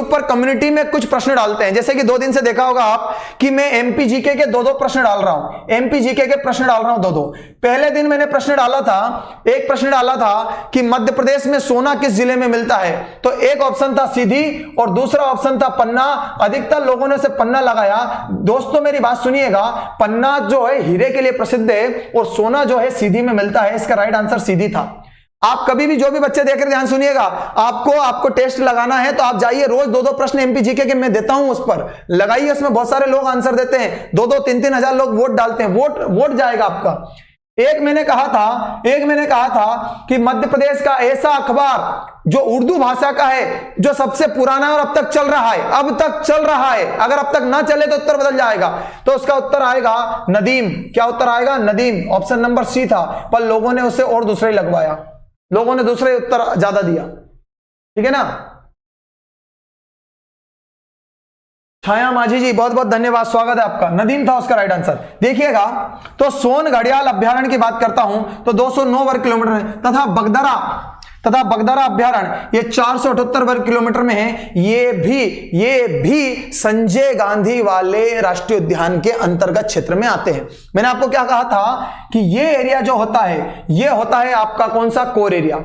पर कम्युनिटी में कुछ प्रश्न डालते हैं, जैसे कि 2 दिन से देखा होगा आप कि मैं एमपीजीके के 2-2 प्रश्न डाल रहा हूं, एमपीजीके के प्रश्न डाल रहा हूं 2-2। पहले दिन मैंने प्रश्न डाला था, एक प्रश्न डाला था कि मध्य प्रदेश में सोना किस जिले में मिलता है, तो एक ऑप्शन था सीधी और दूसरा ऑप्शन था पन्ना। अधिकतर लोगों ने उसे पन्ना लगाया। दोस्तों मेरी बात सुनिएगा, पन्ना जो है हीरे के लिए प्रसिद्ध है और सोना जो है सीधी में मिलता है, इसका राइट आंसर सीधी था। आप कभी भी जो भी बच्चे देख रहे ध्यान सुनिएगा, आपको टेस्ट लगाना है तो आप जाइए, रोज 2-2 प्रश्न एमपीजीके के मैं देता हूं, उस पर लगाइए, उसमें बहुत सारे लोग आंसर देते हैं, 2-2 3-3 हजार लोग वोट डालते हैं, वोट जाएगा आपका। एक मैंने कहा था कि मध्य प्रदेश का ऐसा अखबार जो उर्दू भाषा का है, जो सबसे पुराना और अब तक चल रहा है, अगर अब तक ना चले तो उत्तर बदल जाएगा, तो उसका उत्तर आएगा नदीम। क्या उत्तर आएगा? नदीम। ऑप्शन नंबर सी था, पर लोगों ने उसे और दूसरे लगवाया, लोगों ने दूसरे उत्तर ज्यादा दिया, ठीक है ना। छाया माझी जी बहुत बहुत धन्यवाद, स्वागत है आपका। नदीम था उसका राइट आंसर। देखिएगा तो सोन घड़ियाल अभ्यारण्य की बात करता हूं तो 209 वर्ग किलोमीटर है, तथा बगदरा अभ्यारण्य ये 478 वर्ग किलोमीटर में है। ये भी संजय गांधी वाले राष्ट्रीय उद्यान के अंतर्गत क्षेत्र में आते हैं। मैंने आपको क्या कहा था कि ये एरिया जो होता है, ये होता है आपका कौन सा? Core area.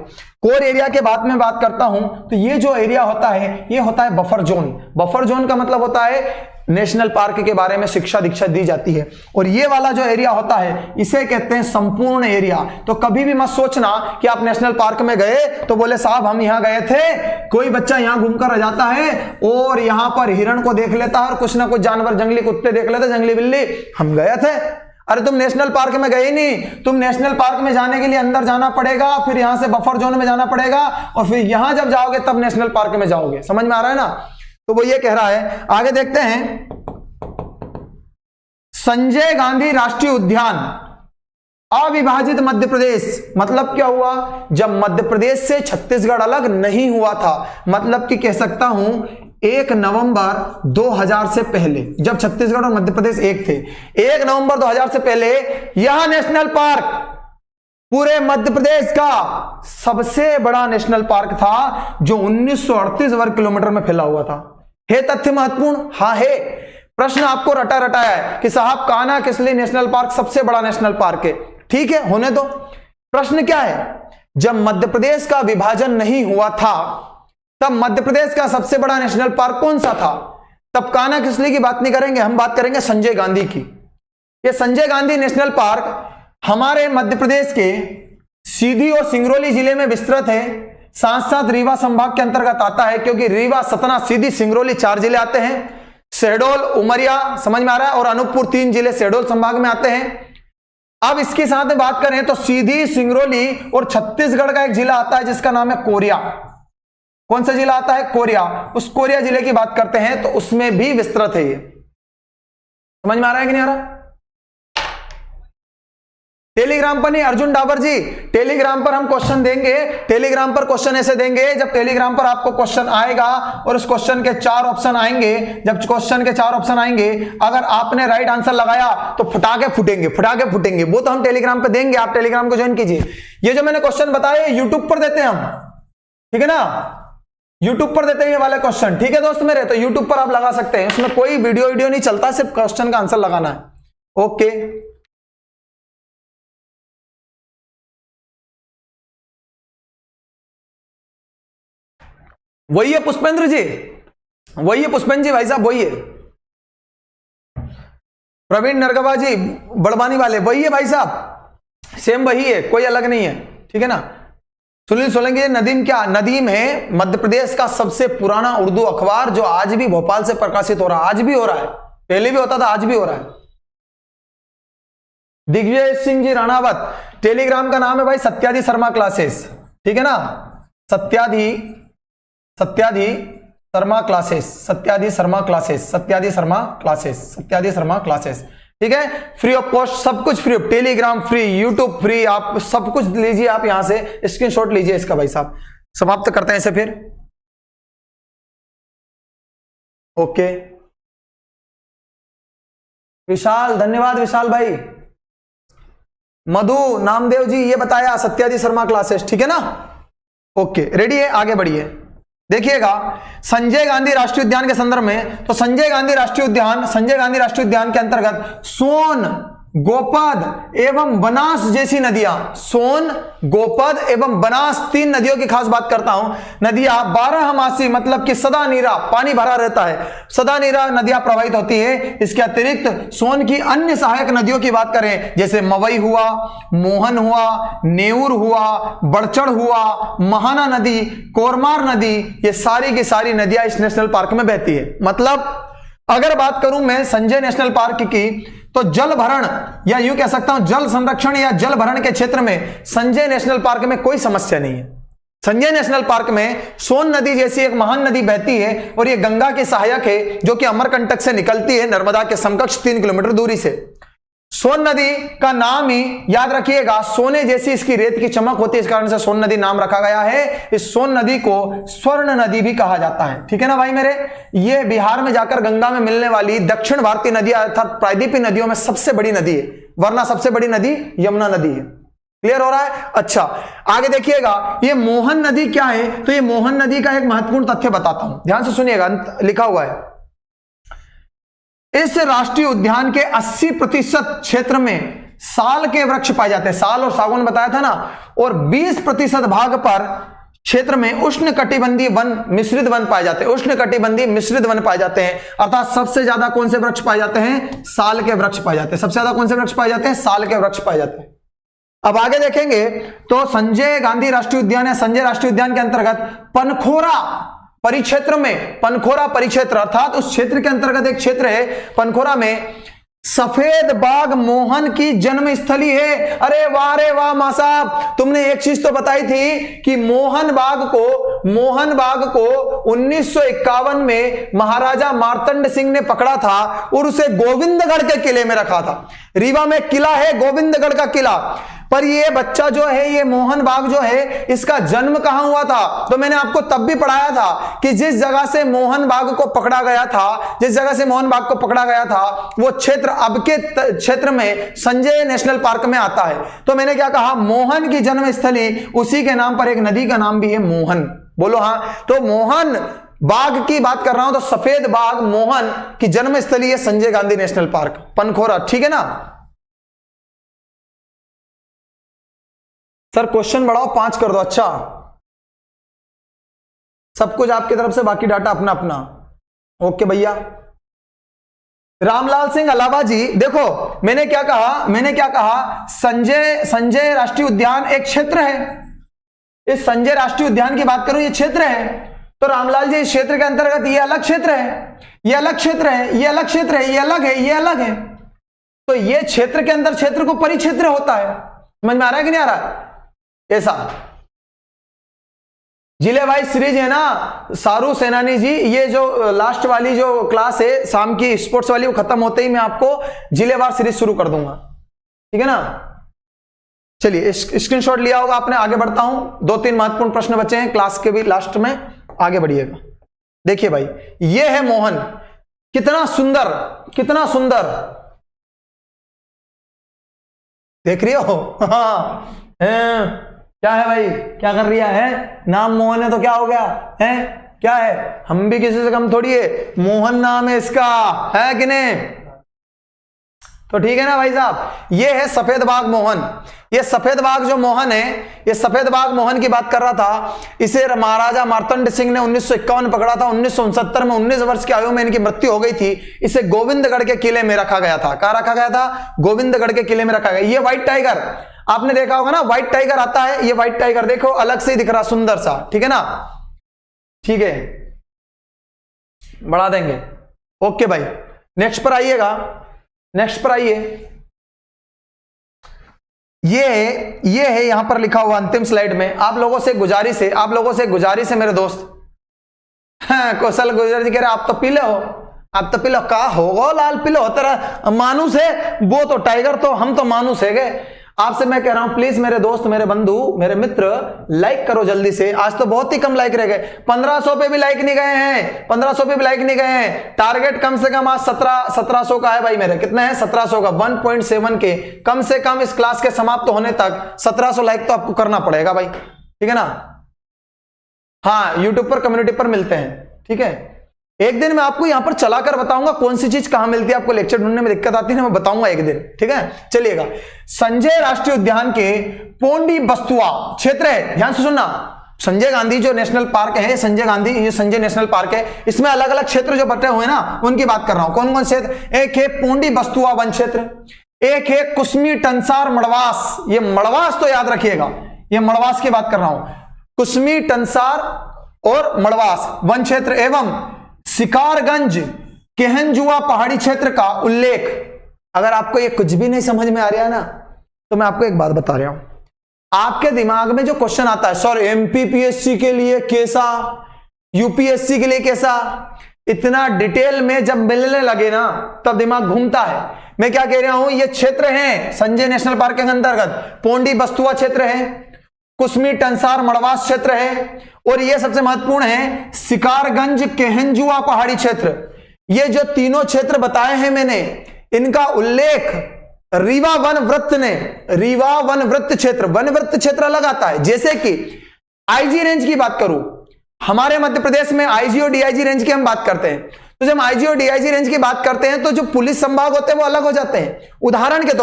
कोर एरिया के बाद में बात करता हूं तो ये जो एरिया होता है, ये होता है बफर जोन। बफर जोन का मतलब होता है नेशनल पार्क के बारे में शिक्षा दीक्षा दी जाती है, और ये वाला जो एरिया होता है इसे कहते हैं संपूर्ण एरिया। तो कभी भी मत सोचना कि आप नेशनल पार्क में गए तो बोले साहब हम यहां गए थे, कोई बच्चा यहां घूमकर आ जाता है और यहां पर हिरण को देख लेता है और कुछ ना कुछ जानवर, जंगली कुत्ते देख लेते, जंगली बिल्ली, हम गए थे। अरे तुम नेशनल पार्क में गए नहीं, तुम नेशनल पार्क में जाने के लिए अंदर जाना पड़ेगा, फिर यहां से बफर जोन में जाना पड़ेगा, और फिर यहां जब जाओगे तब नेशनल पार्क में जाओगे। समझ में आ रहा है ना? तो वो ये कह रहा है। आगे देखते हैं, संजय गांधी राष्ट्रीय उद्यान, अविभाजित मध्य प्रदेश, मतलब क्या हुआ, जब मध्य प्रदेश से छत्तीसगढ़ अलग नहीं हुआ था, मतलब कि कह सकता हूं 1 नवंबर 2000 से पहले, जब छत्तीसगढ़ और मध्य प्रदेश एक थे, 1 नवंबर 2000 से पहले यह नेशनल पार्क पूरे मध्य प्रदेश का सबसे बड़ा नेशनल पार्क था, जो 1938 वर्ग किलोमीटर में फैला हुआ था। है तथ्य महत्वपूर्ण? हाँ है। प्रश्न आपको रटा रटाया है कि साहब कान्हा किसली नेशनल पार्क सबसे बड़ा नेशनल पार्क है। ठीक है, होने दो। प्रश्न क्या है, जब मध्य प्रदेश का विभाजन नहीं हुआ था तब मध्य प्रदेश का सबसे बड़ा नेशनल पार्क कौन सा था? तब कान्हा किसली की बात नहीं करेंगे, हम बात करेंगे संजय गांधी की। ये संजय गांधी नेशनल पार्क हमारे मध्य प्रदेश के सीधी और सिंगरौली जिले में विस्तृत है, साथ साथ रीवा संभाग के अंतर्गत आता है, क्योंकि रीवा, सतना, सीधी, सिंगरौली 4 जिले आते हैं। शहडोल, उमरिया, समझ में आ रहा है, और अनूपपुर 3 जिले शहडोल संभाग में आते हैं। अब इसके साथ में बात करें तो सीधी, सिंगरौली और छत्तीसगढ़ का एक जिला आता है जिसका नाम है कोरिया। कौन सा जिला आता है? कोरिया। उस कोरिया जिले की बात करते हैं तो उसमें भी विस्तृत है ये। समझ में आ रहा है कि नहीं आ रहा? टेलीग्राम पर नहीं, अर्जुन डाबर जी, टेलीग्राम पर हम क्वेश्चन देंगे। टेलीग्राम पर क्वेश्चन ऐसे देंगे, जब टेलीग्राम पर आपको क्वेश्चन आएगा और उस क्वेश्चन के 4 ऑप्शन आएंगे, जब क्वेश्चन के 4 ऑप्शन आएंगे, अगर आपने राइट आंसर लगाया तो फटाके फूटेंगे, फटाके फूटेंगे। वो तो हम टेलीग्राम पर देंगे, आप टेलीग्राम को ज्वाइन कीजिए। ये जो मैंने क्वेश्चन बताए यूट्यूब पर देते हैं हम, ठीक है ना, यूट्यूब पर देते हैं ये वाले क्वेश्चन। ठीक है दोस्त मेरे, तो यूट्यूब पर आप लगा सकते हैं, उसमें कोई वीडियो नहीं चलता, सिर्फ क्वेश्चन का आंसर लगाना है। ओके, वही है पुष्पेंद्र जी, वही है पुष्पेंद्र जी, भाई साहब वही है। प्रवीण नरगवा जी, बड़वानी वाले, वही है भाई साहब, सेम वही है, कोई अलग नहीं है। ठीक है ना। सुनील सोलंकी, नदीम क्या? नदीम है मध्य प्रदेश का सबसे पुराना उर्दू अखबार, जो आज भी भोपाल से प्रकाशित हो रहा है, आज भी हो रहा है, पहले भी होता था, आज भी हो रहा है। दिग्विजय सिंह जी राणावत, टेलीग्राम का नाम है भाई सत्यादि शर्मा क्लासेस। ठीक है ना, Satyadi Sharma classes, Satyadi Sharma classes, Satyadi Sharma classes, Satyadi Sharma classes. ठीक है, फ्री ऑफ कॉस्ट, सब कुछ free, Telegram free, YouTube free, आप सब कुछ लीजिए, आप यहां से स्क्रीनशॉट लीजिए इसका। भाई साहब समाप्त करते हैं इसे फिर। ओके विशाल, धन्यवाद विशाल भाई। मधु नामदेव जी, ये बताया सत्यादि शर्मा क्लासेस। ठीक है ना, ओके रेडी है, आगे बढ़िए। देखिएगा संजय गांधी राष्ट्रीय उद्यान के संदर्भ में, तो संजय गांधी राष्ट्रीय उद्यान के अंतर्गत सोन, गोपद एवं बनास जैसी नदियां, सोन, गोपद एवं बनास 3 नदियों की खास बात करता हूं। नदियां 12मासी, मतलब कि सदा नीरा, पानी भरा रहता है, सदा नीरा नदियां प्रवाहित होती है। इसके अतिरिक्त सोन की अन्य सहायक नदियों की बात करें, जैसे मवई हुआ, मोहन हुआ, नेऊर हुआ, बड़चड़ हुआ, महाना नदी, कोरमार नदी, ये सारी की सारी नदियां इस नेशनल पार्क में बहती है। मतलब अगर बात करूं मैं संजय नेशनल पार्क की, तो जल भरण या यूं कह सकता हूं जल संरक्षण या जल भरण के क्षेत्र में संजय नेशनल पार्क में कोई समस्या नहीं है। संजय नेशनल पार्क में सोन नदी जैसी एक महान नदी बहती है और ये गंगा की सहायक है, जो कि अमरकंटक से निकलती है, नर्मदा के समकक्ष 3 किलोमीटर दूरी से। सोन नदी का नाम ही याद रखिएगा, सोने जैसी इसकी रेत की चमक होती है, इस कारण से सोन नदी नाम रखा गया है। इस सोन नदी को स्वर्ण नदी भी कहा जाता है। ठीक है ना भाई मेरे, ये बिहार में जाकर गंगा में मिलने वाली दक्षिण भारतीय नदी अर्थात प्रायद्वीपीय नदियों में सबसे बड़ी नदी है, वरना सबसे बड़ी नदी यमुना नदी है। क्लियर हो रहा है? अच्छा आगे देखिएगा, ये मोहन नदी क्या है, तो ये मोहन नदी का एक महत्वपूर्ण तथ्य बताता हूं, ध्यान से सुनिएगा, लिखा हुआ है इस राष्ट्रीय उद्यान के 80% क्षेत्र में साल के वृक्ष पाए जाते हैं, साल और सागौन बताया था ना, और 20% भाग पर क्षेत्र में उष्णकटिबंधीय वन, मिश्रित वन पाए जाते हैं, उष्णकटिबंधीय मिश्रित वन पाए जाते हैं। अर्थात सबसे ज्यादा कौन से वृक्ष पाए जाते हैं? साल के वृक्ष पाए जाते हैं। सबसे ज्यादा कौन से वृक्ष पाए जाते हैं? साल के वृक्ष पाए जाते हैं। अब आगे देखेंगे तो संजय गांधी राष्ट्रीय उद्यान या संजय राष्ट्रीय उद्यान के अंतर्गत पनखोरा परिक्षेत्र में, पनखोरा परिक्षेत्र अर्थात उस क्षेत्र के अंतर्गत एक क्षेत्र है पनखोरा में सफेद बाघ मोहन की जन्मस्थली है। अरे वाह रे वाह मां साहब, तुमने एक चीज तो बताई थी कि मोहन बाघ को 1951 में महाराजा मार्तंड सिंह ने पकड़ा था और उसे गोविंदगढ़ के किले में रखा था। रीवा में किला है, गोविंदगढ़ का किला। पर ये बच्चा जो है, ये मोहन बाघ जो है, इसका जन्म कहां हुआ था? तो मैंने आपको तब भी पढ़ाया था कि जिस जगह से मोहन बाघ को पकड़ा गया था, वो क्षेत्र अब के क्षेत्र में संजय नेशनल पार्क में आता है। तो मैंने क्या कहा, मोहन की जन्मस्थली, उसी के नाम पर एक नदी का नाम भी है मोहन। बोलो हाँ। तो मोहन बाघ की बात कर रहा हूं, तो सफेद बाघ मोहन की जन्मस्थली है संजय गांधी नेशनल पार्क, पनखोरा। ठीक है ना सर? क्वेश्चन बढ़ाओ, 5 कर दो। अच्छा, सब कुछ आपकी तरफ से, बाकी डाटा अपना अपना। ओके भैया। रामलाल सिंह अलावा जी, देखो मैंने क्या कहा, संजय राष्ट्रीय उद्यान एक क्षेत्र है। इस संजय राष्ट्रीय उद्यान की बात करूं, ये क्षेत्र है। तो रामलाल जी, इस क्षेत्र के अंतर्गत ये अलग क्षेत्र है, ये अलग क्षेत्र है, ये अलग क्षेत्र है, ये अलग है, ये अलग है। तो ये क्षेत्र के अंदर क्षेत्र को परिक्षेत्र होता है। समझ में आ रहा है कि नहीं आ रहा? ऐसा जिले वाइज सीरीज है ना सारू सेनानी जी। ये जो लास्ट वाली जो क्लास है शाम की स्पोर्ट्स वाली, वो खत्म होते ही मैं आपको जिलेवार सीरीज शुरू कर दूंगा। ठीक है ना? चलिए, स्क्रीनशॉट लिया होगा आपने। आगे बढ़ता हूं, 2-3 महत्वपूर्ण प्रश्न बचे हैं क्लास के भी लास्ट में, आगे बढ़िएगा। देखिए भाई, ये है मोहन। कितना सुंदर, कितना सुंदर, देख रही हो? हाँ, क्या है भाई, क्या कर रही है? नाम मोहन है तो क्या हो गया है? क्या है? हम भी किसी से कम थोड़ी है, मोहन नाम है इसका, है कि नहीं? तो ठीक है ना भाई साहब? ये है सफेद बाघ मोहन। ये सफेद बाघ जो मोहन है, ये सफेद बाघ मोहन की बात कर रहा था। इसे महाराजा मार्तंड सिंह ने 1951 में पकड़ा था। 1969 में 19 वर्ष की आयु में इनकी मृत्यु हो गई थी। इसे गोविंदगढ़ के किले में रखा गया था। कहां रखा गया था? गोविंदगढ़ के किले में रखा गया। ये व्हाइट टाइगर आपने देखा होगा ना, व्हाइट टाइगर आता है। ये व्हाइट टाइगर देखो, अलग से ही दिख रहा, सुंदर सा। ठीक है ना? ठीक है, बढ़ा देंगे। ओके भाई, नेक्स्ट पर आइएगा, नेक्स्ट पर आइए। ये है यहां पर लिखा हुआ अंतिम स्लाइड में। आप लोगों से गुजारिश है मेरे दोस्त। हाँ, कौशल गुजर जी कह रहे आप तो पीले हो, आप तो पीलो। का होगा लाल पीलो हो, तेरा मानुस है वो तो टाइगर, तो हम तो मानुस है गए। आपसे मैं कह रहा हूं प्लीज मेरे दोस्त, मेरे बंधु, मेरे मित्र, लाइक करो जल्दी से। आज तो बहुत ही कम लाइक रह गए, 1500 पे भी लाइक नहीं गए हैं, 1500 पे भी लाइक नहीं गए हैं। टारगेट कम से कम आज 1700 का है भाई मेरे। कितना है? 1700 का, 1.7 के। कम से कम इस क्लास के समाप्त होने तक 1700 लाइक तो आपको करना पड़ेगा भाई। ठीक है ना? हाँ, यूट्यूब पर कम्युनिटी पर मिलते हैं। ठीक है, एक दिन मैं आपको यहां पर चलाकर बताऊंगा कौन सी चीज कहां मिलती है। आपको लेक्चर ढूंढने में दिक्कत आती है ना, मैं बताऊंगा एक दिन। ठीक है, चलिएगा। संजय राष्ट्रीय उद्यान के पोंडी बस्तुआ क्षेत्र है, ध्यान से सुनना। संजय गांधी जो नेशनल पार्क है, संजय गांधी, ये संजय नेशनल पार्क है। इसमें अलग अलग क्षेत्र जो बटे हुए ना, उनकी बात कर रहा हूं। कौन कौन क्षेत्र? एक है पोंडी बस्तुआ वन क्षेत्र, एक है कुसमी टंसार मड़वास। ये मड़वास तो याद रखिएगा, ये मड़वास की बात कर रहा हूं। कुसमी टंसार और मड़वास वन क्षेत्र एवं शिकारगंज केहनजुआ पहाड़ी क्षेत्र का उल्लेख। अगर आपको ये कुछ भी नहीं समझ में आ रहा है ना, तो मैं आपको एक बात बता रहा हूं। आपके दिमाग में जो क्वेश्चन आता है, सर एमपीपीएससी के लिए कैसा, यूपीएससी के लिए कैसा, इतना डिटेल में जब मिलने लगे ना, तब दिमाग घूमता है। मैं क्या कह रहा हूं, ये क्षेत्र है संजय नेशनल पार्क के अंतर्गत। पोंडी बस्तुआ क्षेत्र है, कुसमी टंसार मड़वास क्षेत्र है, और ये सबसे महत्वपूर्ण है शिकारगंज केहनजुआ पहाड़ी क्षेत्र। ये जो तीनों क्षेत्र बताए हैं मैंने, इनका उल्लेख रीवा वन वृत्त ने, रीवा वन वृत्त क्षेत्र अलग आता है। जैसे कि आईजी रेंज की बात करूं, हमारे मध्य प्रदेश में आईजी और डीआईजी रेंज की हम बात करते हैं। तो जब आईजी और डीआईजी रेंज की बात करते हैं, तो जो पुलिस संभाग होते हैं वो अलग हो जाते हैं। उदाहरण के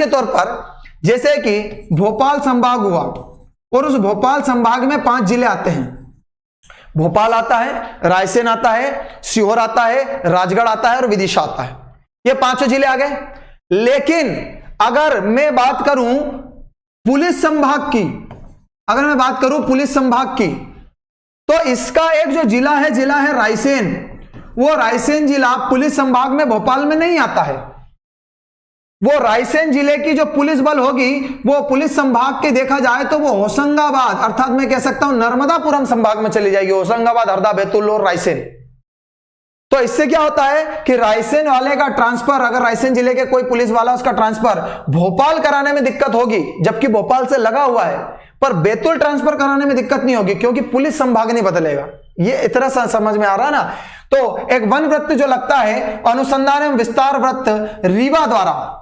तौर पर जैसे कि भोपाल संभाग हुआ, और उस भोपाल संभाग में 5 जिले आते हैं। भोपाल आता है, रायसेन आता है, सीहोर आता है, राजगढ़ आता है और विदिशा आता है। ये 5 जिले आ गए। लेकिन अगर मैं बात करूं पुलिस संभाग की, तो इसका एक जो जिला है रायसेन, वो रायसेन जिला पुलिस संभाग में भोपाल में नहीं आता है। वो रायसेन जिले की जो पुलिस बल होगी वो पुलिस संभाग के देखा जाए तो वो होशंगाबाद अर्थात मैं कह सकता हूं नर्मदापुरम संभाग में चली जाएगी। होशंगाबाद, हरदा, बैतूल और रायसेन। तो इससे क्या होता है कि रायसेन वाले का ट्रांसफर, अगर रायसेन जिले के कोई पुलिस वाला उसका ट्रांसफर भोपाल कराने में दिक्कत होगी, जबकि भोपाल से लगा हुआ है, पर बैतूल ट्रांसफर कराने में दिक्कत नहीं होगी क्योंकि पुलिस संभाग नहीं बदलेगा। ये इतना समझ में आ रहा है ना। तो एक वन वृत्त जो लगता है अनुसंधान एवं विस्तार वृत्त रीवा द्वारा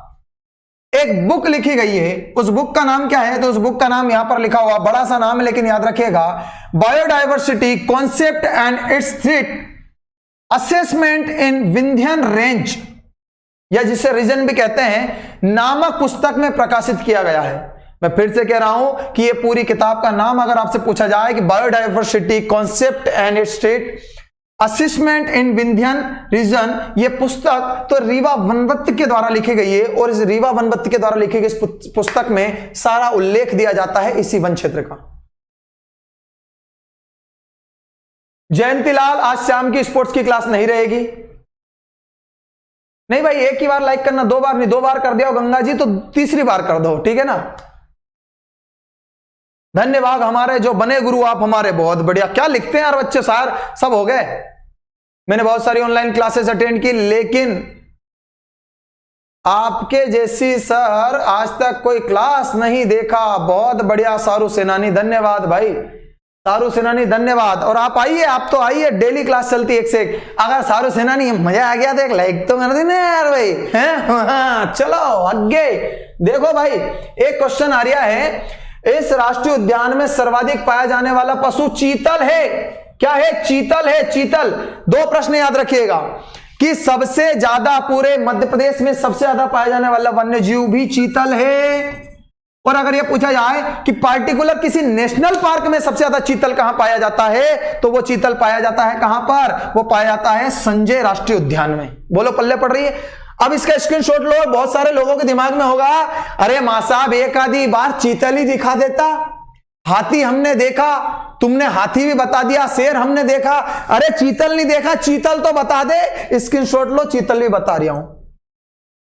एक बुक लिखी गई है, उस बुक का नाम क्या है? तो उस बुक का नाम यहां पर लिखा हुआ, बड़ा सा नाम है लेकिन याद रखिएगा, biodiversity concept and its threat assessment in Vindhyan range, या जिसे रीजन भी कहते हैं, नामक पुस्तक में प्रकाशित किया गया है। मैं फिर से कह रहा हूं कि ये पूरी किताब का नाम अगर आपसे पूछा जाए कि biodiversity concept and its threat assessment in Vindhyan region, ये पुस्तक तो रीवा वनवृत्त के द्वारा लिखी गई है और इस रीवा वनवृत्त के द्वारा लिखी गई इस पुस्तक में सारा उल्लेख दिया जाता है इसी वन क्षेत्र का। जयंतीलाल, आज शाम की स्पोर्ट्स की क्लास नहीं रहेगी। नहीं भाई, एक ही बार लाइक करना, 2 बार नहीं, 2 बार कर दिया हो गंगा जी तो तीसरी बार कर दो, ठीक है ना। धन्यवाद, हमारे जो बने गुरु आप हमारे, बहुत बढ़िया। क्या लिखते हैं यार बच्चे, सार सब हो गए। मैंने बहुत सारी ऑनलाइन क्लासेस अटेंड की लेकिन आपके जैसी सर आज तक कोई क्लास नहीं देखा। बहुत बढ़िया सारू सेनानी, धन्यवाद भाई सारू सेनानी, धन्यवाद। और आप आइए, आप तो आइए, डेली क्लास चलती है एक से एक। अगर सारू सेनानी मजा आ गया तो एक लाइक तो कर देना यार भाई, हैं? हाँ, चलो आगे देखो भाई, एक क्वेश्चन आ रहा है, इस राष्ट्रीय उद्यान में सर्वाधिक पाया जाने वाला पशु चीतल है। क्या है? चीतल है, चीतल। 2 प्रश्न याद रखिएगा कि सबसे ज्यादा पूरे मध्य प्रदेश में सबसे ज्यादा पाया जाने वाला वन्य जीव भी चीतल है। और अगर यह पूछा जाए कि पार्टिकुलर किसी नेशनल पार्क में सबसे ज्यादा चीतल कहां पाया जाता है, तो वो चीतल पाया जाता है कहां पर? वो पाया जाता है संजय राष्ट्रीय उद्यान में। बोलो, पल्ले पड़ रही है? अब इसका स्क्रीनशॉट लो। बहुत सारे लोगों के दिमाग में होगा, अरे मां साहब एक आधी बार चीतल ही दिखा देता, हाथी हमने देखा, तुमने हाथी भी बता दिया, शेर हमने देखा, अरे चीतल नहीं देखा, चीतल तो बता दे। स्क्रीनशॉट लो, चीतल भी बता रहा हूं,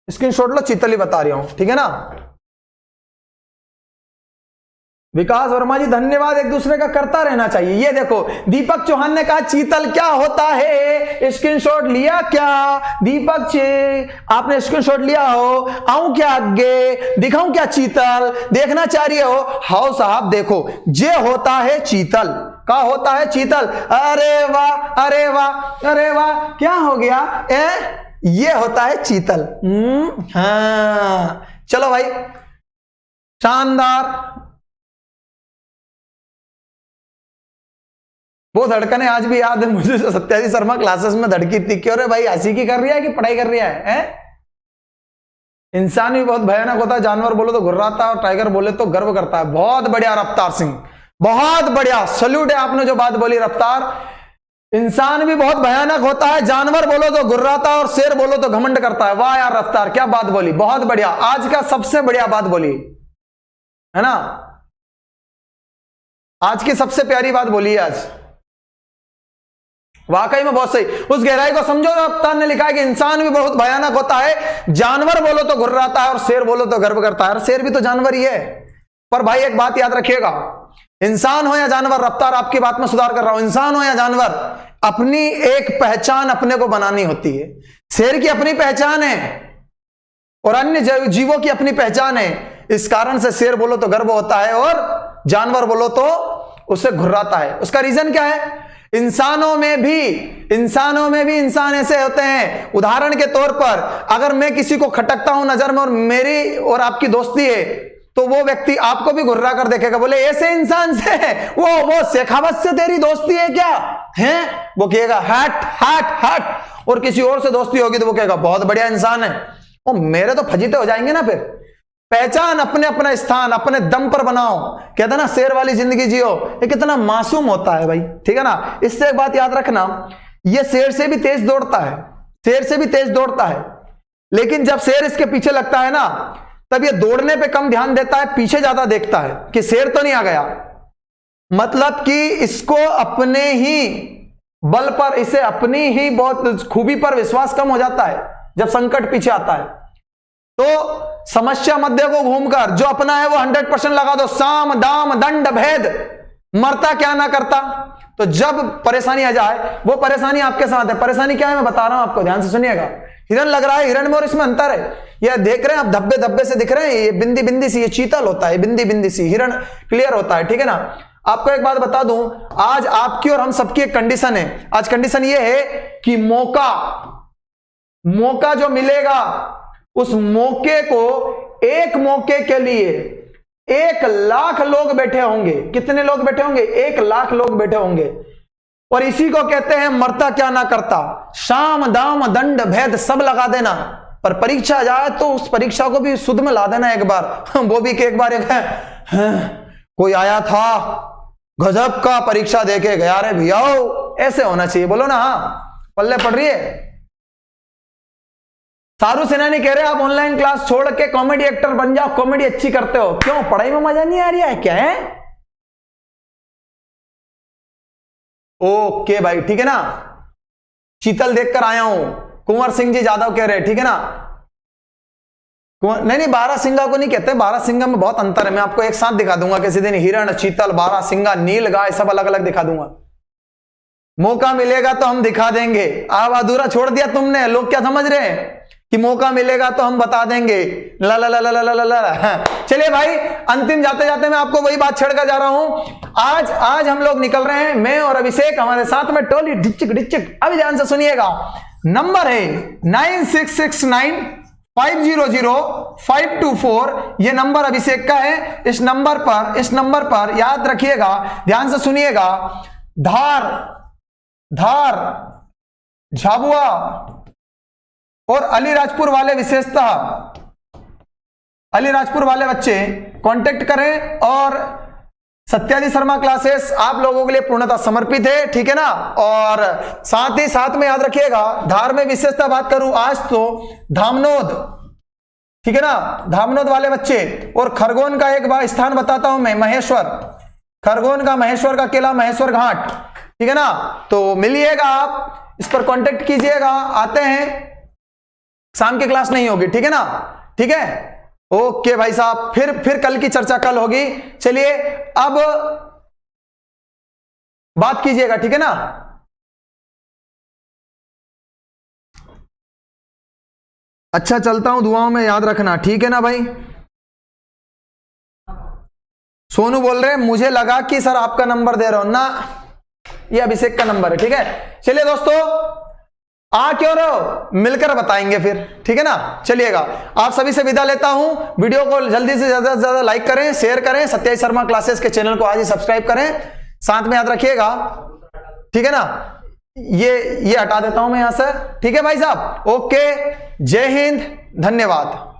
स्क्रीनशॉट लो, चीतल ही बता रहा हूं, ठीक है ना। विकास वर्मा जी धन्यवाद, एक दूसरे का करता रहना चाहिए। ये देखो, दीपक चौहान ने कहा चीतल क्या होता है, स्क्रीनशॉट लिया क्या? दीपक जी आपने स्क्रीनशॉट लिया हो, आऊं क्या आगे, दिखाऊं क्या चीतल, देखना चाह रही हो? हाउ साहब देखो, ये होता है चीतल। क्या होता है? चीतल। अरे वाह, अरे वाह, अरे वाह, क्या हो गया? ये होता है चीतल। हाँ, चलो भाई, शानदार। वो धड़कने आज भी याद है मुझे, सत्याजी शर्मा क्लासेस में धड़की थी। क्यों रे भाई, हंसी की कर रही है कि पढ़ाई कर रही है? इंसान भी बहुत भयानक होता है, जानवर बोलो तो घुर्राता है और टाइगर बोले तो गर्व करता है। बहुत बढ़िया रफ्तार सिंह, बहुत बढ़िया, सल्यूट है आपने जो बात बोली रफ्तार। इंसान भी बहुत भयानक होता है, जानवर बोलो तो घुर्राता है और शेर बोलो तो घमंड करता है। वाह यार रफ्तार, क्या बात बोली, बहुत बढ़िया। आज का सबसे बढ़िया बात बोली है ना, आज की सबसे प्यारी बात बोली है आज, वाकई में बहुत सही। उस गहराई को समझो। रफ्तार ने लिखा है कि इंसान भी बहुत भयानक होता है, जानवर बोलो तो घुर्राता है और शेर बोलो तो गर्व करता है। शेर भी तो जानवर ही है। पर भाई एक बात याद रखिएगा, इंसान हो या जानवर, रफ्तार आपकी बात में सुधार कर रहा हूं, इंसान हो या जानवर, अपनी एक पहचान अपने को बनानी होती है। शेर की अपनी पहचान है और अन्य जीवों की अपनी पहचान है। इस कारण से शेर बोलो तो गर्व होता है और जानवर बोलो तो उससे घुर्राता है। उसका रीजन क्या है? इंसानों में भी इंसान ऐसे होते हैं, उदाहरण के तौर पर अगर मैं किसी को खटकता हूं नजर में और मेरी और आपकी दोस्ती है, तो वो व्यक्ति आपको भी घुर्रा कर देखेगा, बोले ऐसे इंसान से वो शेखावत से तेरी दोस्ती है क्या है? वो कहेगा हट हट हट। और किसी और से दोस्ती होगी तो वो कहेगा बहुत बढ़िया इंसान है। वो मेरे तो फजीते हो जाएंगे ना। फिर पहचान अपने अपना स्थान अपने दम पर बनाओ। कहते ना शेर वाली जिंदगी जियो। ये कितना मासूम होता है भाई, ठीक है ना। इससे एक बात याद रखना, ये शेर से भी तेज दौड़ता है, शेर से भी तेज दौड़ता है, लेकिन जब शेर इसके पीछे लगता है ना, तब ये दौड़ने पे कम ध्यान देता है, पीछे ज्यादा देखता है कि शेर तो नहीं आ गया। मतलब कि इसको अपने ही बल पर, इसे अपनी ही बहुत खूबी पर विश्वास कम हो जाता है जब संकट पीछे आता है। तो समस्या मध्य को घूमकर जो अपना है वो 100% लगा दो। साम दाम दंड भेद, मरता क्या ना करता। तो जब परेशानी आ जाए, वो परेशानी आपके साथ है। परेशानी क्या है मैं बता रहा हूं आपको, ध्यान से सुनिएगा। हिरण लग रहा है, हिरण में और इसमें अंतर है। ये देख रहे हैं आप, धब्बे धब्बे से दिख रहे हैं, ये बिंदी बिंदी सी, ये चीतल होता है, बिंदी बिंदी सी, हिरण क्लियर होता है, ठीक है ना। आपको एक बात बता दूं, आज आपकी और हम सबकी एक कंडीशन है। आज कंडीशन ये है कि मौका जो मिलेगा, उस मौके को, एक मौके के लिए 1 लाख लोग बैठे होंगे। कितने लोग बैठे होंगे? 1 लाख लोग बैठे होंगे। और इसी को कहते हैं मरता क्या ना करता। शाम दाम दंड भेद सब लगा देना, पर परीक्षा जाए तो उस परीक्षा को भी सुध में ला देना एक बार। वो भी कि एक बार कोई आया था गजब का परीक्षा देके गया रे भैया, ऐसे होना चाहिए। बोलो ना, हाँ पल्ले पड़ रही है। सारू सेनानी कह रहे हैं आप ऑनलाइन क्लास छोड़ के कॉमेडी एक्टर बन जाओ, कॉमेडी अच्छी करते हो। क्यों, पढ़ाई में मजा नहीं आ रही है क्या? है ओके भाई, ठीक है ना। शीतल देखकर आया हूं, कुंवर सिंह जी जादव कह रहे हैं, ठीक है ना। नहीं, बारहसिंगा को नहीं कहते, बारहसिंगा में बहुत अंतर है। मैं आपको एक साथ दिखा दूंगा किसी दिन, हिरण, चीतल, बारहसिंगा, नील गाय सब अलग अलग दिखा दूंगा। मौका मिलेगा तो हम दिखा देंगे। अब अधूरा छोड़ दिया तुमने। लोग क्या समझ रहे हैं कि मौका मिलेगा तो हम बता देंगे, ला ला ला ला ला ला ला। चलिए भाई, अंतिम जाते जाते मैं आपको वही बात छेड़कर जा रहा हूं। आज हम लोग निकल रहे हैं, मैं और अभिषेक, हमारे साथ में टोली डिचिक डिचिक। अभी ध्यान से सुनिएगा, नंबर है 9669500524। ये नंबर अभिषेक का है। इस नंबर पर याद रखिएगा, ध्यान से सुनिएगा, धार, झाबुआ और अलीराजपुर वाले, विशेषतः अलीराजपुर वाले बच्चे कांटेक्ट करें। और सत्यादि शर्मा क्लासेस आप लोगों के लिए पूर्णतः समर्पित है, ठीक है ना। और साथ ही साथ में याद रखिएगा, धार में विशेषता बात करूं आज तो धामनोद, ठीक है ना, धामनोद वाले बच्चे। और खरगोन का एक स्थान बताता हूं मैं, महेश्वर, खरगोन का महेश्वर का किला, महेश्वर घाट, ठीक है ना। तो मिलिएगा आप, इस पर कांटेक्ट कीजिएगा। आते हैं, शाम की क्लास नहीं होगी, ठीक है ना, ठीक है। ओके भाई साहब, फिर कल की चर्चा कल होगी। चलिए अब बात कीजिएगा, ठीक है ना। अच्छा चलता हूं, दुआओं में याद रखना, ठीक है ना भाई। सोनू बोल रहे हैं मुझे लगा कि सर आपका नंबर दे रहा हूं ना, ये अभिषेक का नंबर है, ठीक है। चलिए दोस्तों, आ क्यों रहो, मिलकर बताएंगे फिर, ठीक है ना। चलिएगा, आप सभी से विदा लेता हूं। वीडियो को जल्दी से ज्यादा लाइक करें, शेयर करें। सत्यादि शर्मा क्लासेस के चैनल को आज ही सब्सक्राइब करें। साथ में याद रखिएगा, ठीक है ना, ये हटा देता हूं मैं यहां से, ठीक है भाई साहब। ओके, जय हिंद, धन्यवाद।